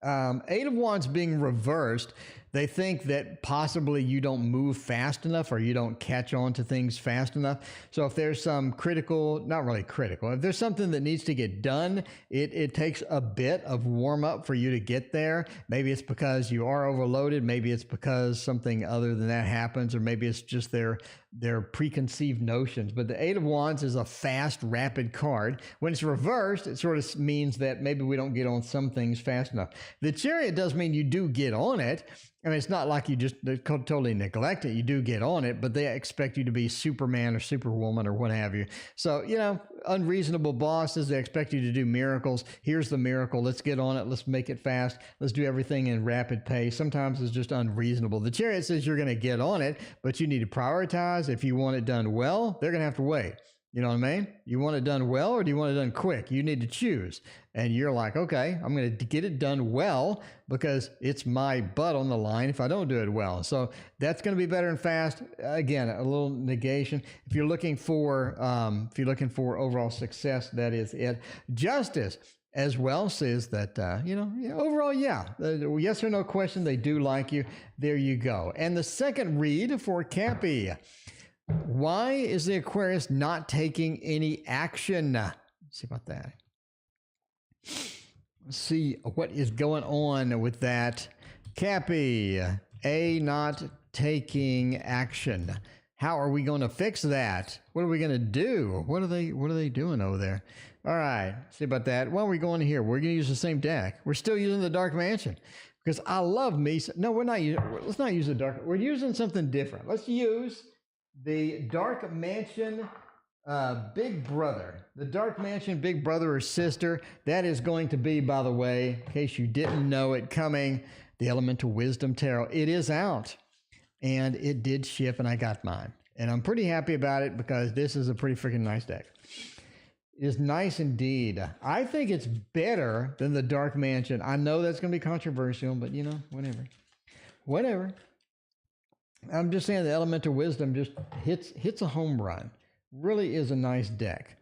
Speaker 1: 8 of Wands being reversed, they think that possibly you don't move fast enough or you don't catch on to things fast enough. So if there's some not really critical, if there's something that needs to get done, it takes a bit of warm up for you to get there. Maybe it's because you are overloaded. Maybe it's because something other than that happens, or maybe it's just their preconceived notions. But the 8 of Wands is a fast, rapid card. When it's reversed, it sort of means that maybe we don't get on some things fast enough. The Chariot does mean you do get on it. I mean, it's not like you just totally neglect it. You do get on it, but they expect you to be Superman or Superwoman or what have you. So, unreasonable bosses, they expect you to do miracles. Here's the miracle. Let's get on it. Let's make it fast. Let's do everything in rapid pace. Sometimes it's just unreasonable. The Chariot says you're going to get on it, but you need to prioritize. If you want it done well, they're going to have to wait. You know what I mean? You want it done well or do you want it done quick? You need to choose. And you're like, okay, I'm going to get it done well because it's my butt on the line if I don't do it well. So that's going to be better and fast. Again, a little negation. If you're looking for overall success, that is it. Justice as well says that, overall, yeah. Yes or no question, they do like you. There you go. And the second read for Cappy. Why is the Aquarius not taking any action? Let's see about that. Let's see what is going on with that. Cappy, not taking action. How are we going to fix that? What are we going to do? What are they doing over there? All right, see about that. Why are we going here? We're going to use the same deck. We're still using the Dark Mansion because I love me. No, we're not using. Let's not use the Dark. We're using something different. Let's use the Dark Mansion Big Brother. The Dark Mansion Big Brother or sister. That is going to be, by the way, in case you didn't know it coming, the Elemental Wisdom Tarot. It is out. And it did ship and I got mine. And I'm pretty happy about it because this is a pretty freaking nice deck. It is nice indeed. I think it's better than the Dark Mansion. I know that's going to be controversial, but whatever. I'm just saying the Elemental Wisdom just hits a home run. Really is a nice deck.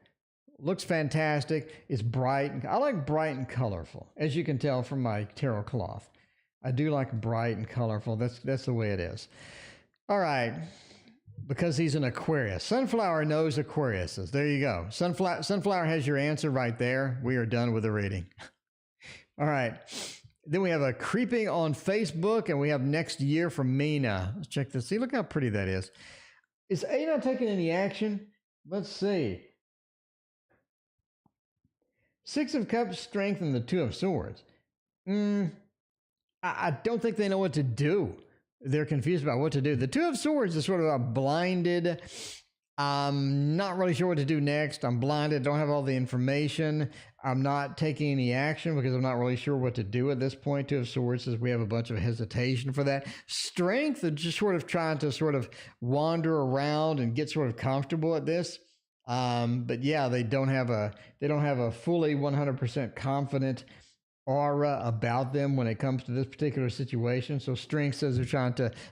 Speaker 1: Looks fantastic. It's bright. I like bright and colorful, as you can tell from my tarot cloth. I do like bright and colorful. That's the way it is. All right. Because he's an Aquarius. Sunflower knows Aquariuses. There you go. Sunflower has your answer right there. We are done with the reading. All right. Then we have a creeping on Facebook, and we have next year from Mina. Let's check this. See, look how pretty that is. Is A not taking any action? Let's see. Six of Cups, Strength, and the Two of Swords. I don't think they know what to do. They're confused about what to do. The Two of Swords is sort of a blinded. I'm not really sure what to do next. I'm blinded. Don't have all the information. I'm not taking any action because I'm not really sure what to do at this point. Two of Swords says we have a bunch of hesitation for that. Strength is just sort of trying to sort of wander around and get sort of comfortable at this. But yeah, they don't have a fully 100% confident aura about them when it comes to this particular situation. So Strength says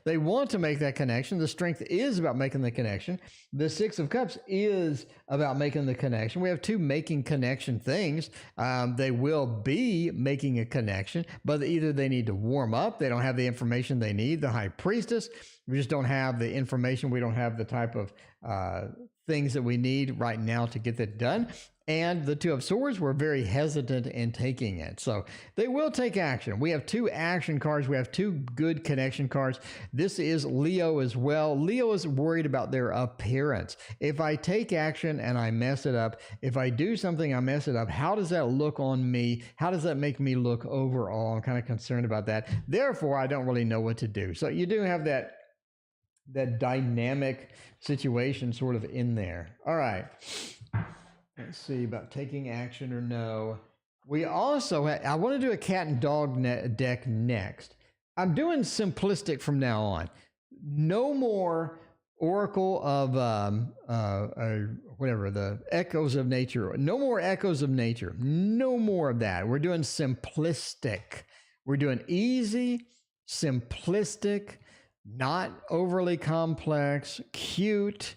Speaker 1: they want to make that connection. The Strength is about making the connection. The Six of Cups is about making the connection. We have two making connection things. They will be making a connection, but either they need to warm up. They don't have the information they need. The High Priestess, we just don't have the information. We don't have the type of things that we need right now to get that done. And the Two of Swords were very hesitant in taking it. So they will take action. We have two action cards. We have two good connection cards. This is Leo as well. Leo is worried about their appearance. If I take action and I mess it up, if I do something, I mess it up, how does that look on me? How does that make me look overall? I'm kind of concerned about that. Therefore, I don't really know what to do. So you do have that dynamic situation sort of in there. All right. Let's see about taking action or no. We also I want to do a cat and dog deck next. I'm doing simplistic from now on. No more Oracle of whatever, the Echoes of Nature. No more Echoes of Nature. No more of that. We're doing simplistic. We're doing easy, simplistic, not overly complex, cute.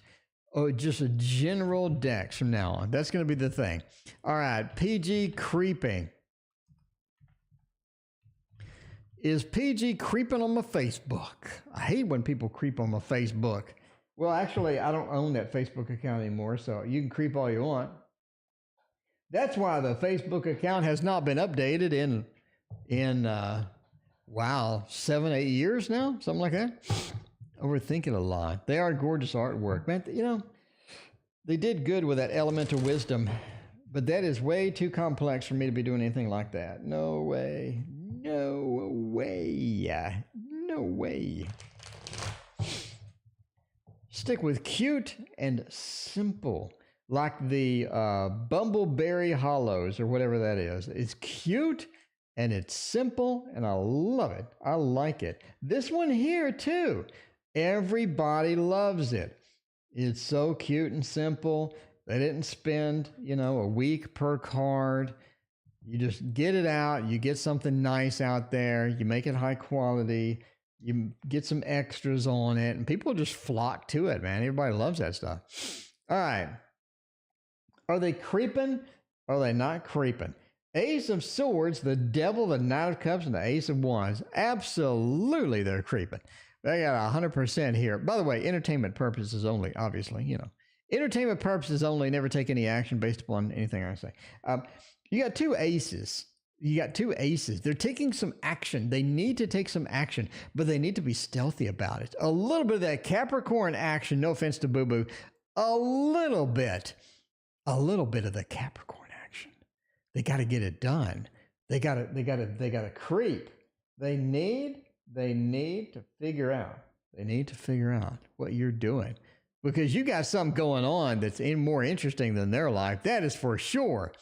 Speaker 1: Oh, just a general decks from now on. That's going to be the thing. All right, PG creeping. Is PG creeping on my Facebook? I hate when people creep on my Facebook. Well, actually, I don't own that Facebook account anymore, so you can creep all you want. That's why the Facebook account has not been updated in 7-8 years now, something like that. Overthinking a lot. They are gorgeous artwork, man. They did good with that Elemental Wisdom, but that is way too complex for me to be doing anything like that. No way. No way. Stick with cute and simple, like the Bumbleberry Hollows or whatever that is. It's cute and it's simple, and I love it. I like it. This one here, too. Everybody loves it. It's so cute and simple. They didn't spend, a week per card. You just get it out. You get something nice out there. You make it high quality. You get some extras on it, and people just flock to it, man. Everybody loves that stuff. All right. Are they creeping? Or are they not creeping? Ace of Swords, the Devil, the Knight of Cups, and the Ace of Wands. Absolutely, they're creeping. They got 100% here. By the way, entertainment purposes only, obviously, Entertainment purposes only, never take any action based upon anything I say. You got two aces. They're taking some action. They need to take some action, but they need to be stealthy about it. A little bit of that Capricorn action, no offense to Booboo, a little bit of the Capricorn action. They got to get it done. They got to creep. They need to figure out. They need to figure out what you're doing, because you got something going on that's more interesting than their life. That is for sure.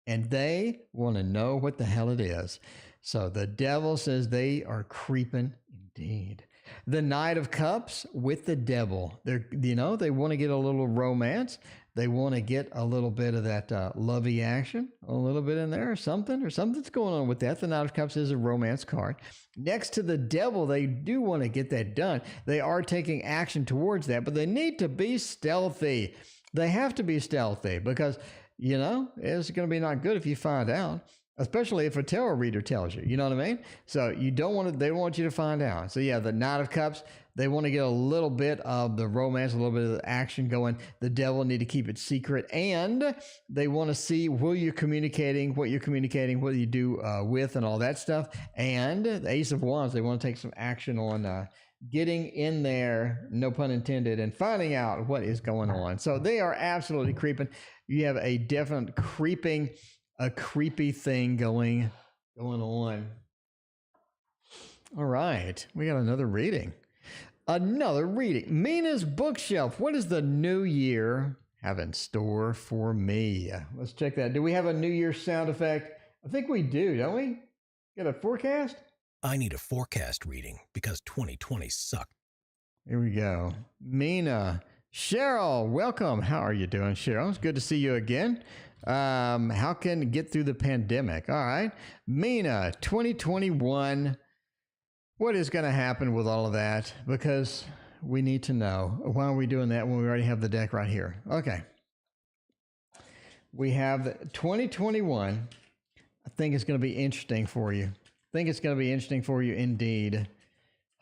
Speaker 1: And they want to know what the hell it is. So the Devil says they are creeping indeed. The Knight of Cups with the Devil. They want to get a little romance. They want to get a little bit of that lovey action, a little bit in there, or something's going on with that. The Knight of Cups is a romance card. Next to the Devil, they do want to get that done. They are taking action towards that, but they need to be stealthy. They have to be stealthy because, it's going to be not good if you find out, especially if a tarot reader tells you, you know what I mean? So they don't want you to find out. So yeah, the Knight of Cups, they want to get a little bit of the romance, a little bit of the action going. The Devil need to keep it secret, and they want to see what you're communicating, what you do with, and all that stuff. And the Ace of Wands, they want to take some action on getting in there, no pun intended, and finding out what is going on. So they are absolutely creeping. You have a definite creepy thing going on. All right, we got another reading. Mina's bookshelf. What does the new year have in store for me? Let's check that. Do we have a New Year's sound effect? I think we do, don't we? Got a forecast?
Speaker 3: I need a forecast reading because 2020 sucked.
Speaker 1: Here we go. Mina. Cheryl, welcome. How are you doing, Cheryl? It's good to see you again. How can get through the pandemic? All right. Mina, 2021. What is going to happen with all of that? Because we need to know. Why are we doing that when we already have the deck right here? Okay. We have 2021. I think it's going to be interesting for you. Indeed.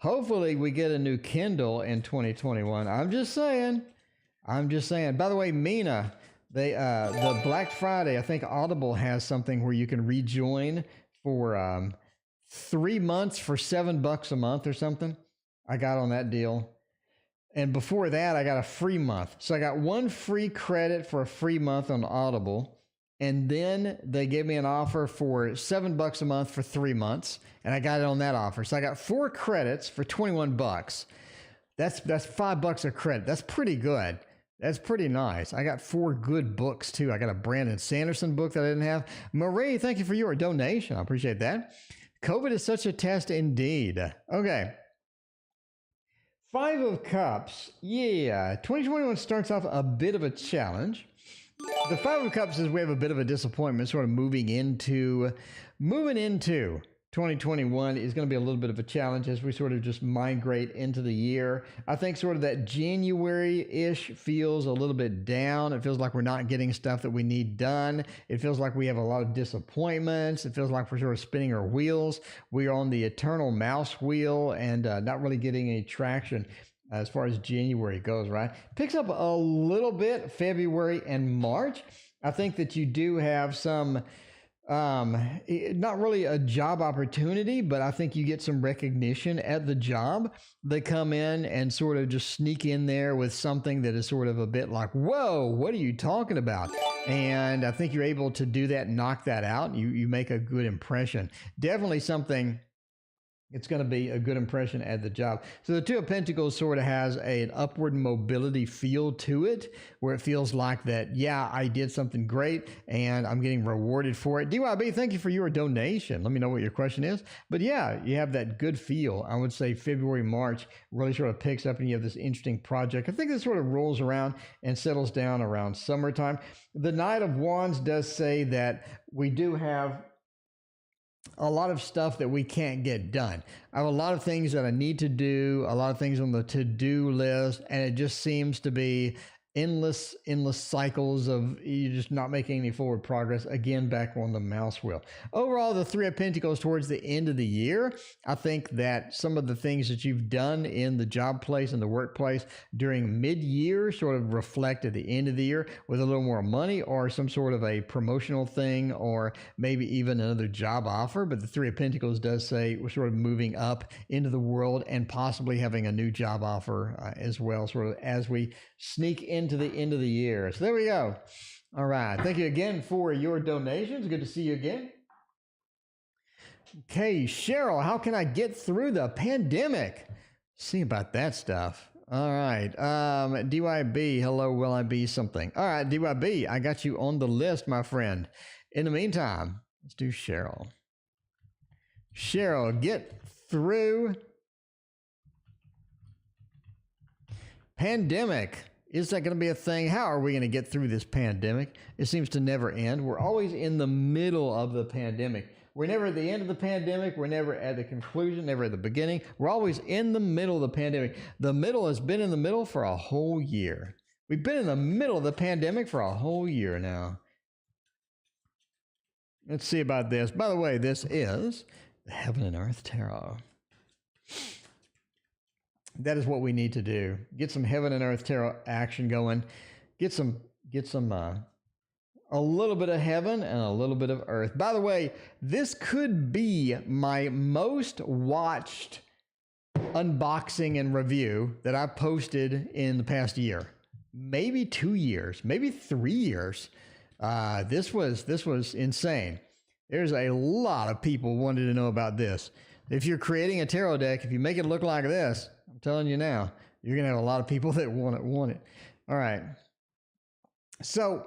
Speaker 1: Hopefully we get a new Kindle in 2021. I'm just saying. By the way, Mina, the Black Friday, I think Audible has something where you can rejoin for 3 months for $7 a month or something. I got on that deal. And before that, I got a free month. So I got one free credit for a free month on Audible. And then they gave me an offer for $7 a month for 3 months. And I got it on that offer. So I got 4 credits for $21. That's $5 a credit. That's pretty good. That's pretty nice. I got 4 good books too. I got a Brandon Sanderson book that I didn't have. Marie, thank you for your donation. I appreciate that. COVID is such a test indeed. Okay. 5 of Cups. Yeah. 2021 starts off a bit of a challenge. The 5 of Cups is we have a bit of a disappointment, sort of moving into 2021 is going to be a little bit of a challenge as we sort of just migrate into the year. I think sort of that January-ish feels a little bit down. It feels like we're not getting stuff that we need done. It feels like we have a lot of disappointments. It feels like we're sort of spinning our wheels. We are on the eternal mouse wheel and not really getting any traction as far as January goes, right? Picks up a little bit February and March. I think that you do have some, not really a job opportunity, but I think you get some recognition at the job. They come in and sort of just sneak in there with something that is sort of a bit like, whoa, what are you talking about? And I think you're able to do that, knock that out. You make a good impression. Definitely something It's going to be a good impression at the job. So the Two of Pentacles sort of has an upward mobility feel to it, where it feels like that, yeah, I did something great and I'm getting rewarded for it. DYB, thank you for your donation. Let me know what your question is. But yeah, you have that good feel. I would say February, March really sort of picks up and you have this interesting project. I think this sort of rolls around and settles down around summertime. The Knight of Wands does say that we do have a lot of stuff that we can't get done. I have a lot of things that I need to do, a lot of things on the to-do list, and it just seems to be endless cycles of you just not making any forward progress. Again, back on the mouse wheel. Overall, the Three of Pentacles towards the end of the year, I think that some of the things that you've done in the job place and the workplace during mid-year sort of reflect at the end of the year with a little more money or some sort of a promotional thing or maybe even another job offer. But the Three of Pentacles does say we're sort of moving up into the world and possibly having a new job offer as well, sort of as we sneak into the end of the year. So there we go. All right. Thank you again for your donations. Good to see you again. Okay, Cheryl, how can I get through the pandemic? See about that stuff. All right. DYB, hello, will I be something? All right, DYB, I got you on the list, my friend. In the meantime, let's do Cheryl. Cheryl, get through pandemic. Is that going to be a thing? How are we going to get through this pandemic? It seems to never end. We're always in the middle of the pandemic. We're never at the end of the pandemic. We're never at the conclusion, never at the beginning. We're always in the middle of the pandemic. The middle has been in the middle for a whole year. We've been in the middle of the pandemic for a whole year now. Let's see about this. By the way, this is the Heaven and Earth Tarot. That is what we need to do. Get some Heaven and Earth Tarot action going. Get some a little bit of heaven and a little bit of earth. By the way, this could be my most watched unboxing and review that I posted in the past year. Maybe 2 years, maybe 3 years. This was insane. There's a lot of people wanted to know about this. If you're creating a tarot deck, if you make it look like this, I'm telling you now, you're going to have a lot of people that want it. All right. So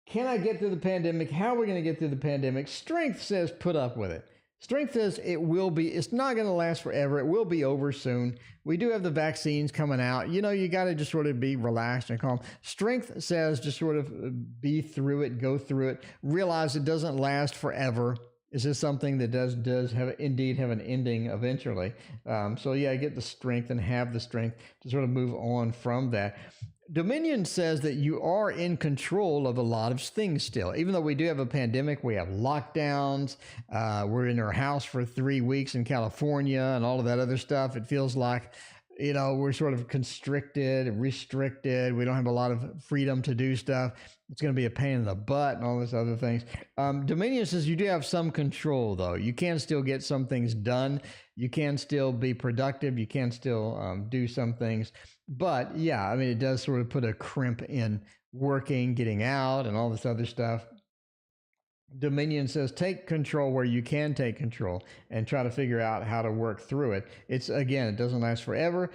Speaker 1: can I get through the pandemic? How are we going to get through the pandemic? Strength says put up with it. Strength says it's not going to last forever. It will be over soon. We do have the vaccines coming out. You know, you got to just sort of be relaxed and calm. Strength says just sort of be through it, go through it, realize it doesn't last forever. Is this something that does have indeed have an ending eventually? So yeah, get the strength and have the strength to sort of move on from that. Dominion says that you are in control of a lot of things still. Even though we do have a pandemic, we have lockdowns. We're in our house for 3 weeks in California and all of that other stuff. It feels like, you know, we're sort of constricted and restricted. We don't have a lot of freedom to do stuff. It's going to be a pain in the butt and all these other things. Dominion says you do have some control, though. You can still get some things done. You can still be productive. You can still do some things. But yeah, I mean, it does sort of put a crimp in working, getting out, and all this other stuff. Dominion says take control where you can take control and try to figure out how to work through it. It's, again, it doesn't last forever.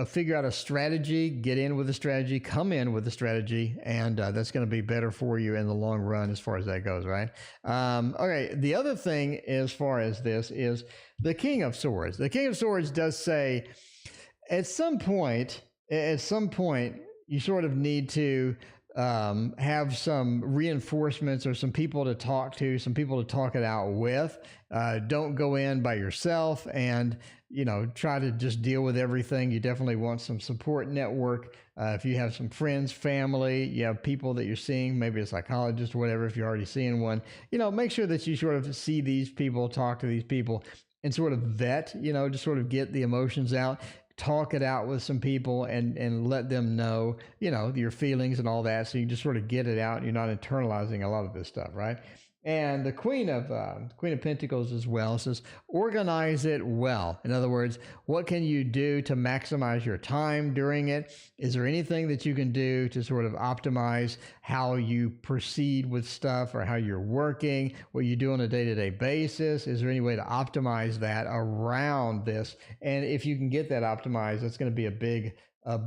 Speaker 1: Figure out a strategy, get in with a strategy, come in with a strategy, and that's going to be better for you in the long run as far as that goes, right? Okay, the other thing as far as this is the King of Swords. The King of Swords does say at some point, you sort of need to have some reinforcements or some people to talk to, some people to talk it out with. Don't go in by yourself and, you know, try to just deal with everything. You definitely want some support network. If you have some friends, family, you have people that you're seeing, maybe a psychologist or whatever, if you're already seeing one, you know, make sure that you sort of see these people, talk to these people and sort of vet, you know, just sort of get the emotions out. Talk it out with some people and let them know, you know, your feelings and all that. So you just sort of get it out and you're not internalizing a lot of this stuff, right? And the Queen of Pentacles as well says, organize it well. In other words, what can you do to maximize your time during it? Is there anything that you can do to sort of optimize how you proceed with stuff or how you're working, what you do on a day-to-day basis? Is there any way to optimize that around this? And if you can get that optimized, that's going to be a big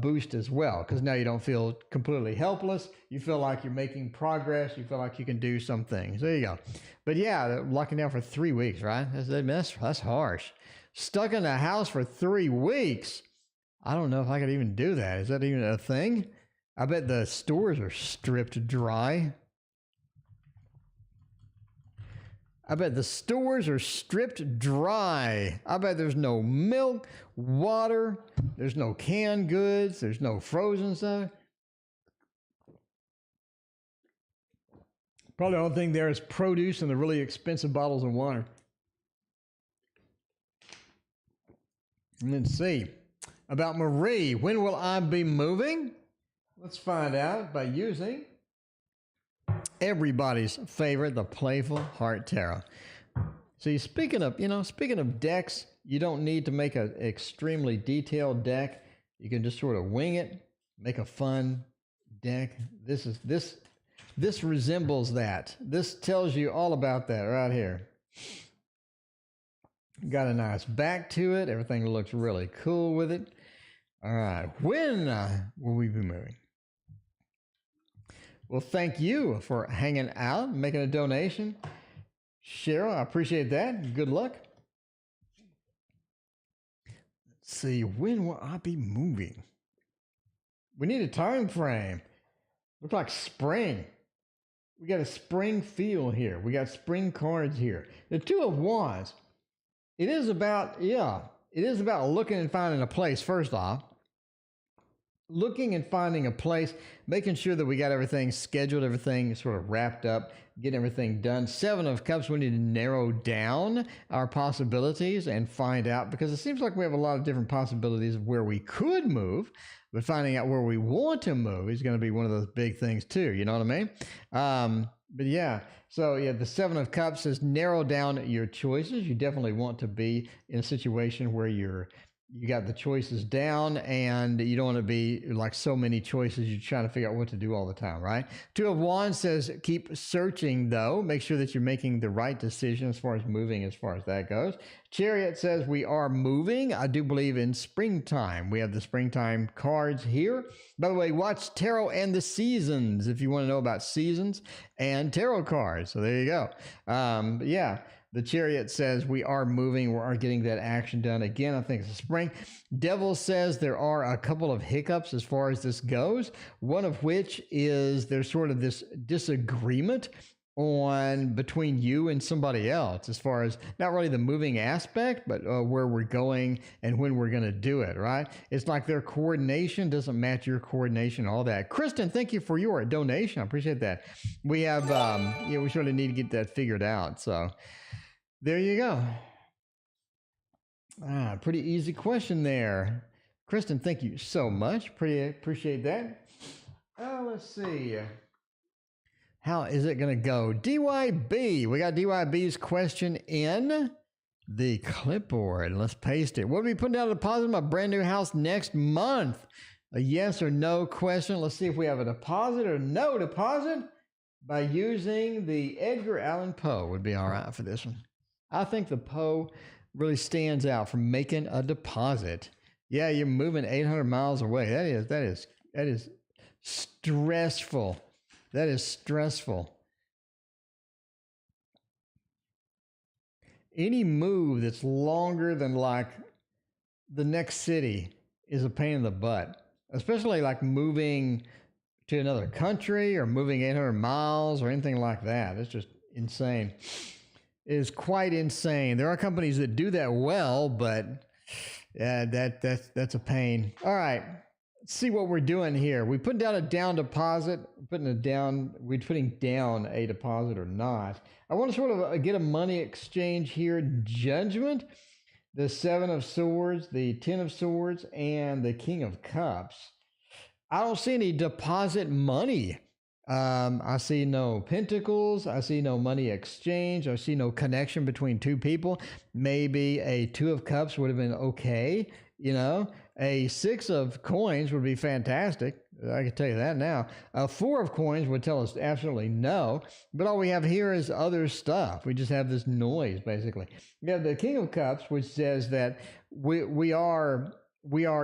Speaker 1: boost as well, because now you don't feel completely helpless. You feel like you're making progress. You feel like you can do some things. There you go. But yeah, locking down for 3 weeks, right? That's harsh. Stuck in the house for 3 weeks. I don't know if I could even do that. Is that even a thing? I bet the stores are stripped dry. I bet the stores are stripped dry. I bet there's no milk, water, there's no canned goods, there's no frozen stuff. Probably the only thing there is produce and the really expensive bottles of water. And let's see. About Marie, when will I be moving? Let's find out by using everybody's favorite, the Playful Heart Tarot. See, speaking of decks, you don't need to make an extremely detailed deck. You can just sort of wing it, make a fun deck. This resembles that. This tells you all about that right here. Got a nice back to it. Everything looks really cool with it. All right, when will we be moving? Well, thank you for hanging out, making a donation. Cheryl, I appreciate that. Good luck. Let's see, when will I be moving? We need a time frame. Looks like spring. We got a spring feel here. We got spring cards here. The Two of Wands. It is about looking and finding a place, first off. Looking and finding a place, making sure that we got everything scheduled, everything sort of wrapped up, getting everything done. Seven of Cups, we need to narrow down our possibilities and find out, because it seems like we have a lot of different possibilities of where we could move, but finding out where we want to move is going to be one of those big things too. You know what I mean? But yeah, so yeah, the Seven of Cups says narrow down your choices. You definitely want to be in a situation where you got the choices down and you don't want to be like so many choices. You're trying to figure out what to do all the time, right? Two of Wands says keep searching though. Make sure that you're making the right decision as far as moving, as far as that goes. Chariot says we are moving. I do believe in springtime. We have the springtime cards here. By the way, watch Tarot and the Seasons if you want to know about seasons and tarot cards. So there you go. But yeah. The Chariot says we are moving. We are getting that action done. Again, I think it's spring. Devil says there are a couple of hiccups as far as this goes. One of which is there's sort of this disagreement between you and somebody else as far as not really the moving aspect, but where we're going and when we're going to do it, right? It's like their coordination doesn't match your coordination, all that. Kristen, thank you for your donation. I appreciate that. We have, we surely need to get that figured out. So there you go. Pretty easy question there. Kristen, thank you so much. Pretty appreciate that. Let's see. How is it going to go? DYB. We got DYB's question in the clipboard. Let's paste it. We'll be putting down a deposit in my brand new house next month. A yes or no question. Let's see if we have a deposit or no deposit by using the Edgar Allan Poe. Would be all right for this one. I think the Poe really stands out for making a deposit. Yeah, you're moving 800 miles away. That is stressful. That is stressful. Any move that's longer than like the next city is a pain in the butt, especially like moving to another country or moving 800 miles or anything like that. It's just insane. It is quite insane. There are companies that do that well, but yeah, that's a pain. All right. Let's see what we're doing here. We put down a down deposit. We're putting down a deposit or not. I want to sort of get a money exchange here. Judgment, the Seven of Swords, the Ten of Swords, and the King of Cups. I don't see any deposit money I see no pentacles. I see no money exchange. I see no connection between two people. Maybe a 2 of cups would have been okay. A 6 of coins would be fantastic. I can tell you that now. A 4 of coins would tell us absolutely no. But all we have here is other stuff. We just have this noise, basically. We have the King of Cups, which says that we are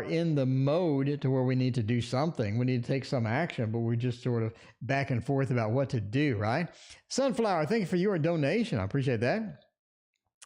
Speaker 1: in the mode to where we need to do something. We need to take some action, but we're just sort of back and forth about what to do, right? Sunflower, thank you for your donation. I appreciate that.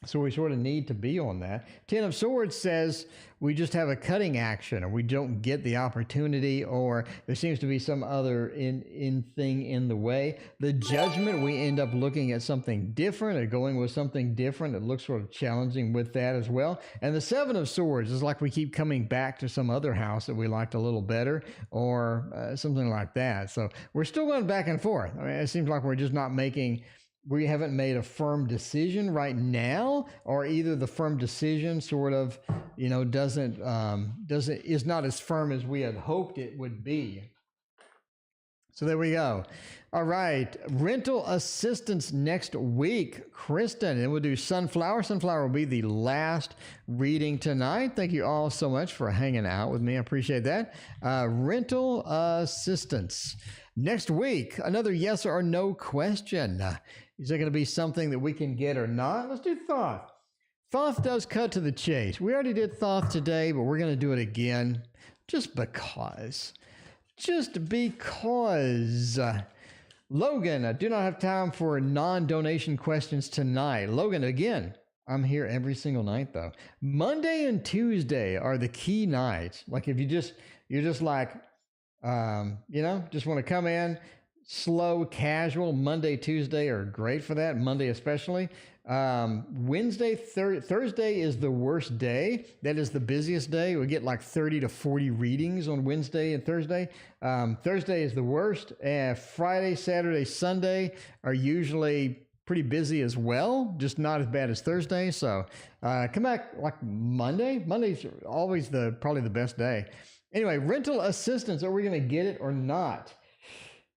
Speaker 1: So we sort of need to be on that. 10 of Swords says we just have a cutting action, or we don't get the opportunity, or there seems to be some other thing in the way. The Judgment, we end up looking at something different or going with something different. It looks sort of challenging with that as well. And the 7 of Swords is like we keep coming back to some other house that we liked a little better, or something like that. So we're still going back and forth. I mean, it seems like we're just not we haven't made a firm decision right now, or either the firm decision sort of, is not as firm as we had hoped it would be. So there we go. All right. Rental assistance next week, Kristen, and we'll do Sunflower. Sunflower will be the last reading tonight. Thank you all so much for hanging out with me. I appreciate that. Rental assistance next week. Another yes or no question. Is there going to be something that we can get or not? Let's do Thoth. Thoth does cut to the chase. We already did Thoth today, but we're going to do it again just because. Just because. Logan, I do not have time for non-donation questions tonight. Logan, again, I'm here every single night though. Monday and Tuesday are the key nights. Like if you're just like, just want to come in, slow, casual. Monday, Tuesday are great for that. Monday especially. Wednesday, Thursday is the worst day. That is the busiest day. We get like 30 to 40 readings on Wednesday and Thursday. Thursday is the worst. Friday, Saturday, Sunday are usually pretty busy as well, just not as bad as Thursday. So come back like Monday. Monday's always probably the best day. Anyway, rental assistance. Are we going to get it or not?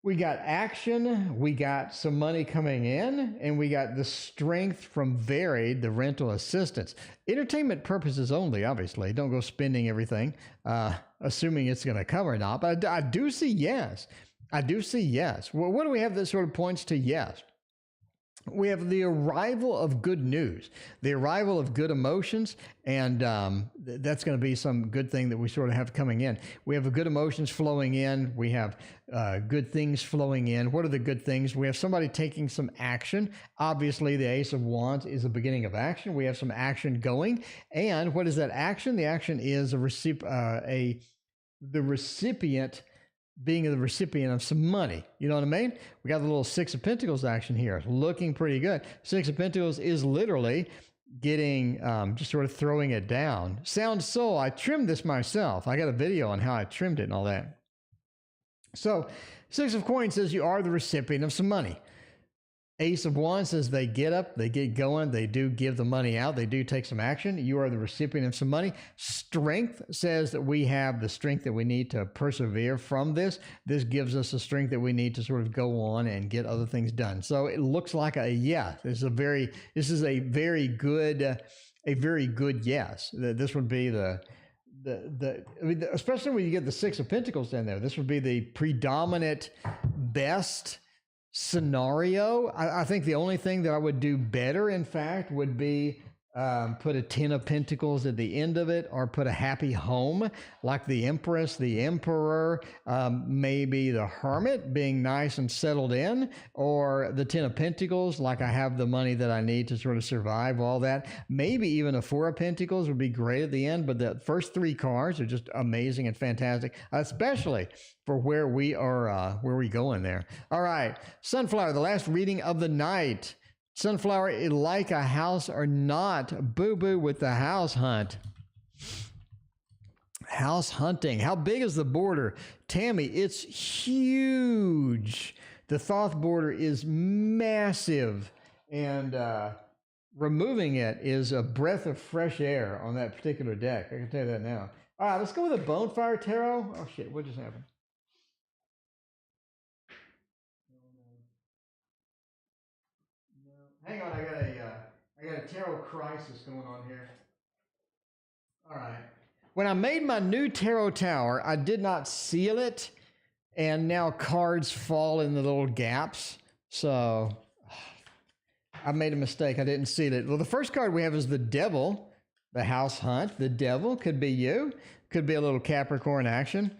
Speaker 1: We got action, we got some money coming in, and we got the strength from Varied, the rental assistance. Entertainment purposes only, obviously. Don't go spending everything, assuming it's going to come or not. But I do see yes. I do see yes. Well, what do we have that sort of points to yes? We have the arrival of good news, the arrival of good emotions, and that's going to be some good thing that we sort of have coming in. We have good emotions flowing in. We have good things flowing in. What are the good things? We have somebody taking some action. Obviously, the Ace of Wands is the beginning of action. We have some action going. And what is that action? The action is the recipient being the recipient of some money. You know what I mean? We got the little 6 of Pentacles action here. Looking pretty good. 6 of Pentacles is literally getting, just sort of throwing it down. Sound Soul, I trimmed this myself. I got a video on how I trimmed it and all that. So 6 of Coins says you are the recipient of some money. Ace of Wands says they get up, they get going, they do give the money out, they do take some action. You are the recipient of some money. Strength says that we have the strength that we need to persevere from this. This gives us the strength that we need to sort of go on and get other things done. So it looks like a yes. This is a very good yes. This would be especially when you get the 6 of Pentacles in there, this would be the predominant best scenario. I think the only thing that I would do better, in fact, would be put a 10 of Pentacles at the end of it, or put a happy home like the Empress, the Emperor, maybe the Hermit being nice and settled in, or the 10 of Pentacles like I have the money that I need to sort of survive all that. Maybe even a 4 of Pentacles would be great at the end, but the first 3 cards are just amazing and fantastic, especially for where we are, where we going there. All right, Sunflower, the last reading of the night. Sunflower, like a house or not? Booboo with the house hunt. House hunting. How big is the border? Tammy, it's huge. The Thoth border is massive. And removing it is a breath of fresh air on that particular deck. I can tell you that now. All right, let's go with a Bonefire Tarot. Oh, shit, what just happened? Hang on, I got a tarot crisis going on here. All right. When I made my new tarot tower, I did not seal it, and now cards fall in the little gaps. So I made a mistake. I didn't seal it. Well, the first card we have is the Devil, the House Hunt. The Devil could be you. Could be a little Capricorn action.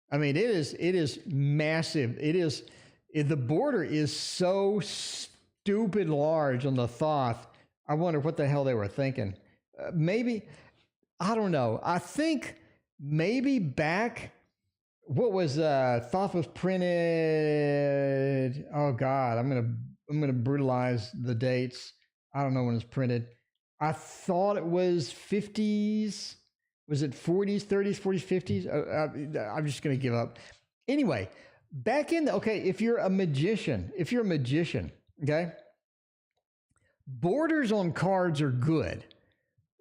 Speaker 1: I mean, it is massive. The border is so stupid large on the Thoth. I wonder what the hell they were thinking. Maybe, I don't know. I think maybe back, what was Thoth was printed? Oh God, I'm gonna brutalize the dates. I don't know when it's printed. I thought it was 50s. Was it 40s, 30s, 40s, 50s? I'm just gonna give up. Anyway, back in okay, if you're a magician, okay, borders on cards are good.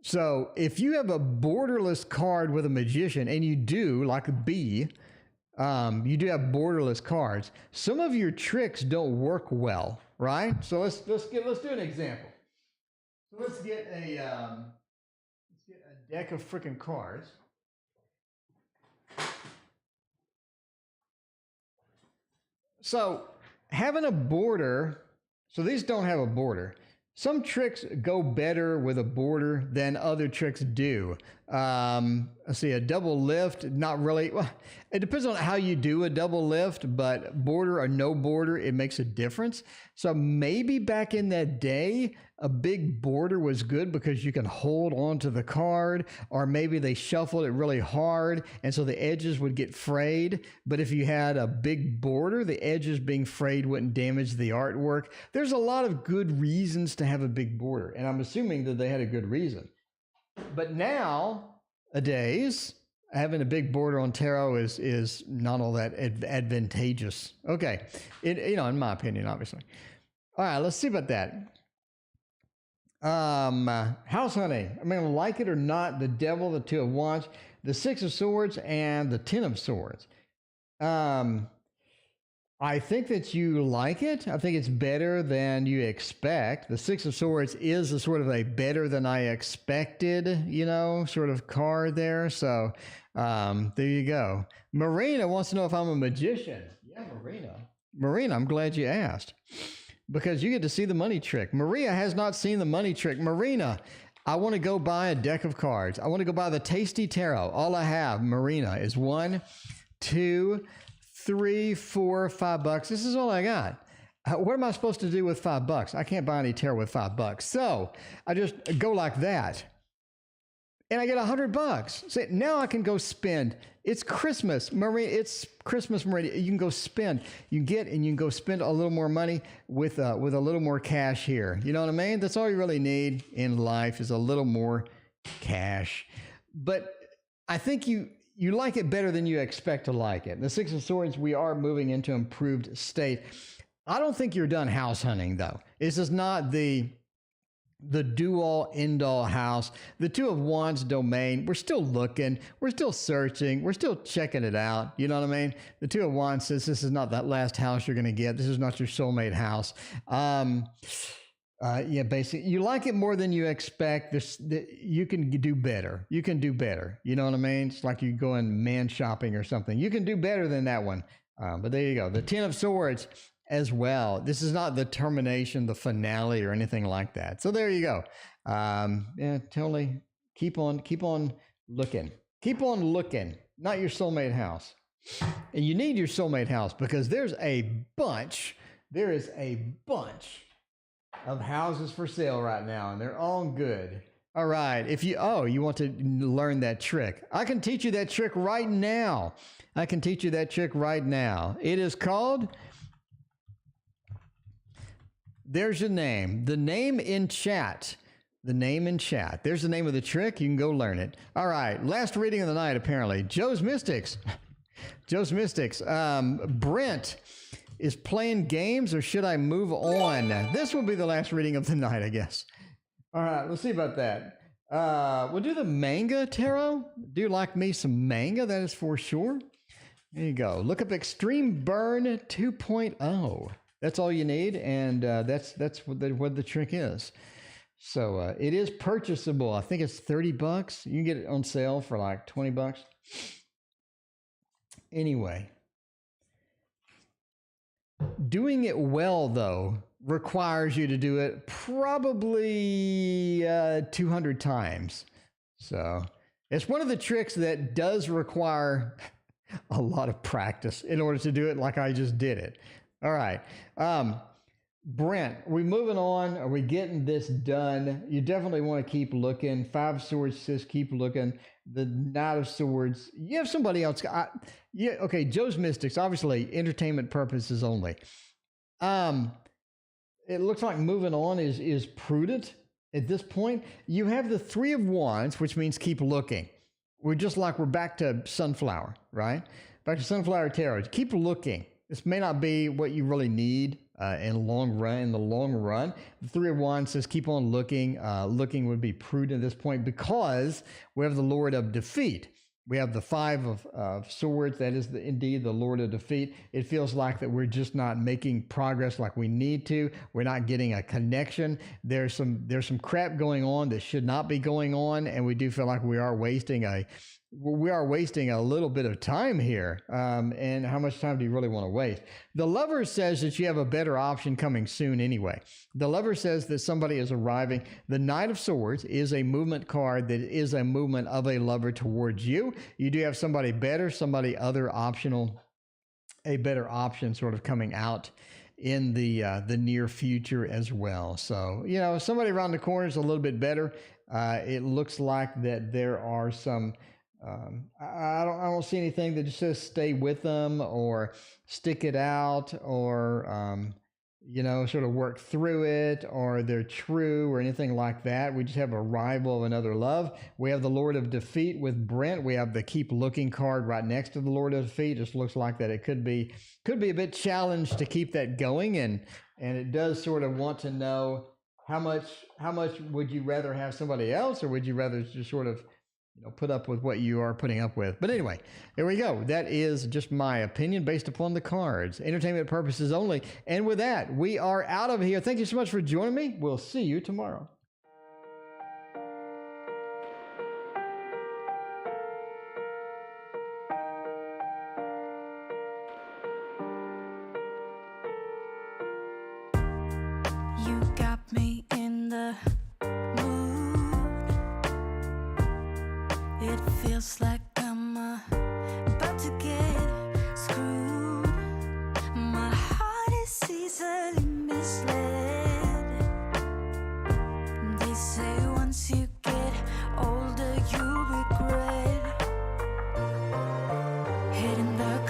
Speaker 1: So if you have a borderless card with a magician, and you do, like a B, you do have borderless cards, some of your tricks don't work well, right? So let's do an example. So let's get a deck of freaking cards. So having a border, so these don't have a border. Some tricks go better with a border than other tricks do. Let's see, a double lift, not really. Well, it depends on how you do a double lift, but border or no border, it makes a difference. So maybe back in that day, a big border was good because you can hold on to the card, or maybe they shuffled it really hard and so the edges would get frayed. But if you had a big border, the edges being frayed wouldn't damage the artwork. There's a lot of good reasons to have a big border, and I'm assuming that they had a good reason. But nowadays, having a big border on tarot is not all that advantageous. Okay, in my opinion, obviously. All right, let's see about that. House hunting. I mean, like it or not, the Devil, the Two of Wands, the Six of Swords, and the Ten of Swords. I think that you like it. I think it's better than you expect. The Six of Swords is a sort of a better than I expected, sort of card there. So there you go. Marina wants to know if I'm a magician. Yeah, Marina, I'm glad you asked, because you get to see the money trick. Maria has not seen the money trick. Marina, I want to go buy a deck of cards. I want to go buy the Tasty Tarot. All I have, Marina, is 1, 2, 3, 4, $5. This is all I got. What am I supposed to do with $5? I can't buy any tarot with $5. So I just go like that, and I get $100. So now I can go spend. It's Christmas, Maria. It's Christmas, Maria. You can go spend. You can go spend a little more money with a little more cash here. You know what I mean? That's all you really need in life, is a little more cash. But I think you like it better than you expect to like it. The Six of Swords, we are moving into improved state. I don't think you're done house hunting, though. This is not the do-all, end-all house. The Two of Wands domain, we're still looking. We're still searching. We're still checking it out. You know what I mean? The Two of Wands says this is not that last house you're going to get. This is not your soulmate house. Yeah, basically, you like it more than you expect. You can do better. You can do better. You know what I mean? It's like you going man shopping or something. You can do better than that one. But there you go. The Ten of Swords as well. This is not the termination, the finale, or anything like that. So there you go. Yeah, totally. Keep on looking. Keep on looking. Not your soulmate house. And you need your soulmate house, because there is a bunch of houses for sale right now, and they're all good. All right. If you want to learn that trick, I can teach you that trick right now. It is called, there's your name. The name in chat. There's the name of the trick. You can go learn it. All right. Last reading of the night, apparently. Joe's Mystics. Brent is playing games, or should I move on? This will be the last reading of the night, I guess. All right, let's see about that. We'll do the manga tarot. Do you like me some manga? That is for sure. There you go. Look up Extreme Burn 2.0. That's all you need, and that's what the trick is. So it is purchasable. I think it's $30. You can get it on sale for like $20. Anyway, doing it well though requires you to do it probably 200 times. So it's one of the tricks that does require a lot of practice in order to do it like I just did it. All right. Brent, are we moving on? Are we getting this done? You definitely want to keep looking. 5 of Swords says keep looking. The Knight of Swords. You have somebody else. Yeah, okay, Joe's Mystics, obviously entertainment purposes only. It looks like moving on is prudent at this point. You have the 3 of Wands, which means keep looking. We're back to Sunflower, right? Back to Sunflower Tarot. Keep looking. This may not be what you really need in the long run. The 3 of Wands says keep on looking. Looking would be prudent at this point because we have the Lord of Defeat. We have the 5 of Swords. That is indeed the Lord of Defeat. It feels like that we're just not making progress like we need to. We're not getting a connection. There's some crap going on that should not be going on, and we do feel like we are wasting a little bit of time here. And how much time do you really want to waste? The Lover says that you have a better option coming soon anyway. The Lover says that somebody is arriving. The Knight of Swords is a movement card that is a movement of a lover towards you. You do have somebody better, somebody other optional, a better option sort of coming out in the near future as well. So, somebody around the corner is a little bit better. It looks like that there are some... I don't see anything that just says stay with them or stick it out or, sort of work through it or they're true or anything like that. We just have a rival of another love. We have the Lord of Defeat with Brent. We have the keep looking card right next to the Lord of Defeat. Just looks like that it could be a bit challenged to keep that going. And it does sort of want to know how much would you rather have somebody else or would you rather just sort of put up with what you are putting up with. But anyway, here we go. That is just my opinion based upon the cards. Entertainment purposes only. And with that, we are out of here. Thank you so much for joining me. We'll see you tomorrow.
Speaker 4: You got me in the it feels like I'm about to get screwed. My heart is easily misled. They say once you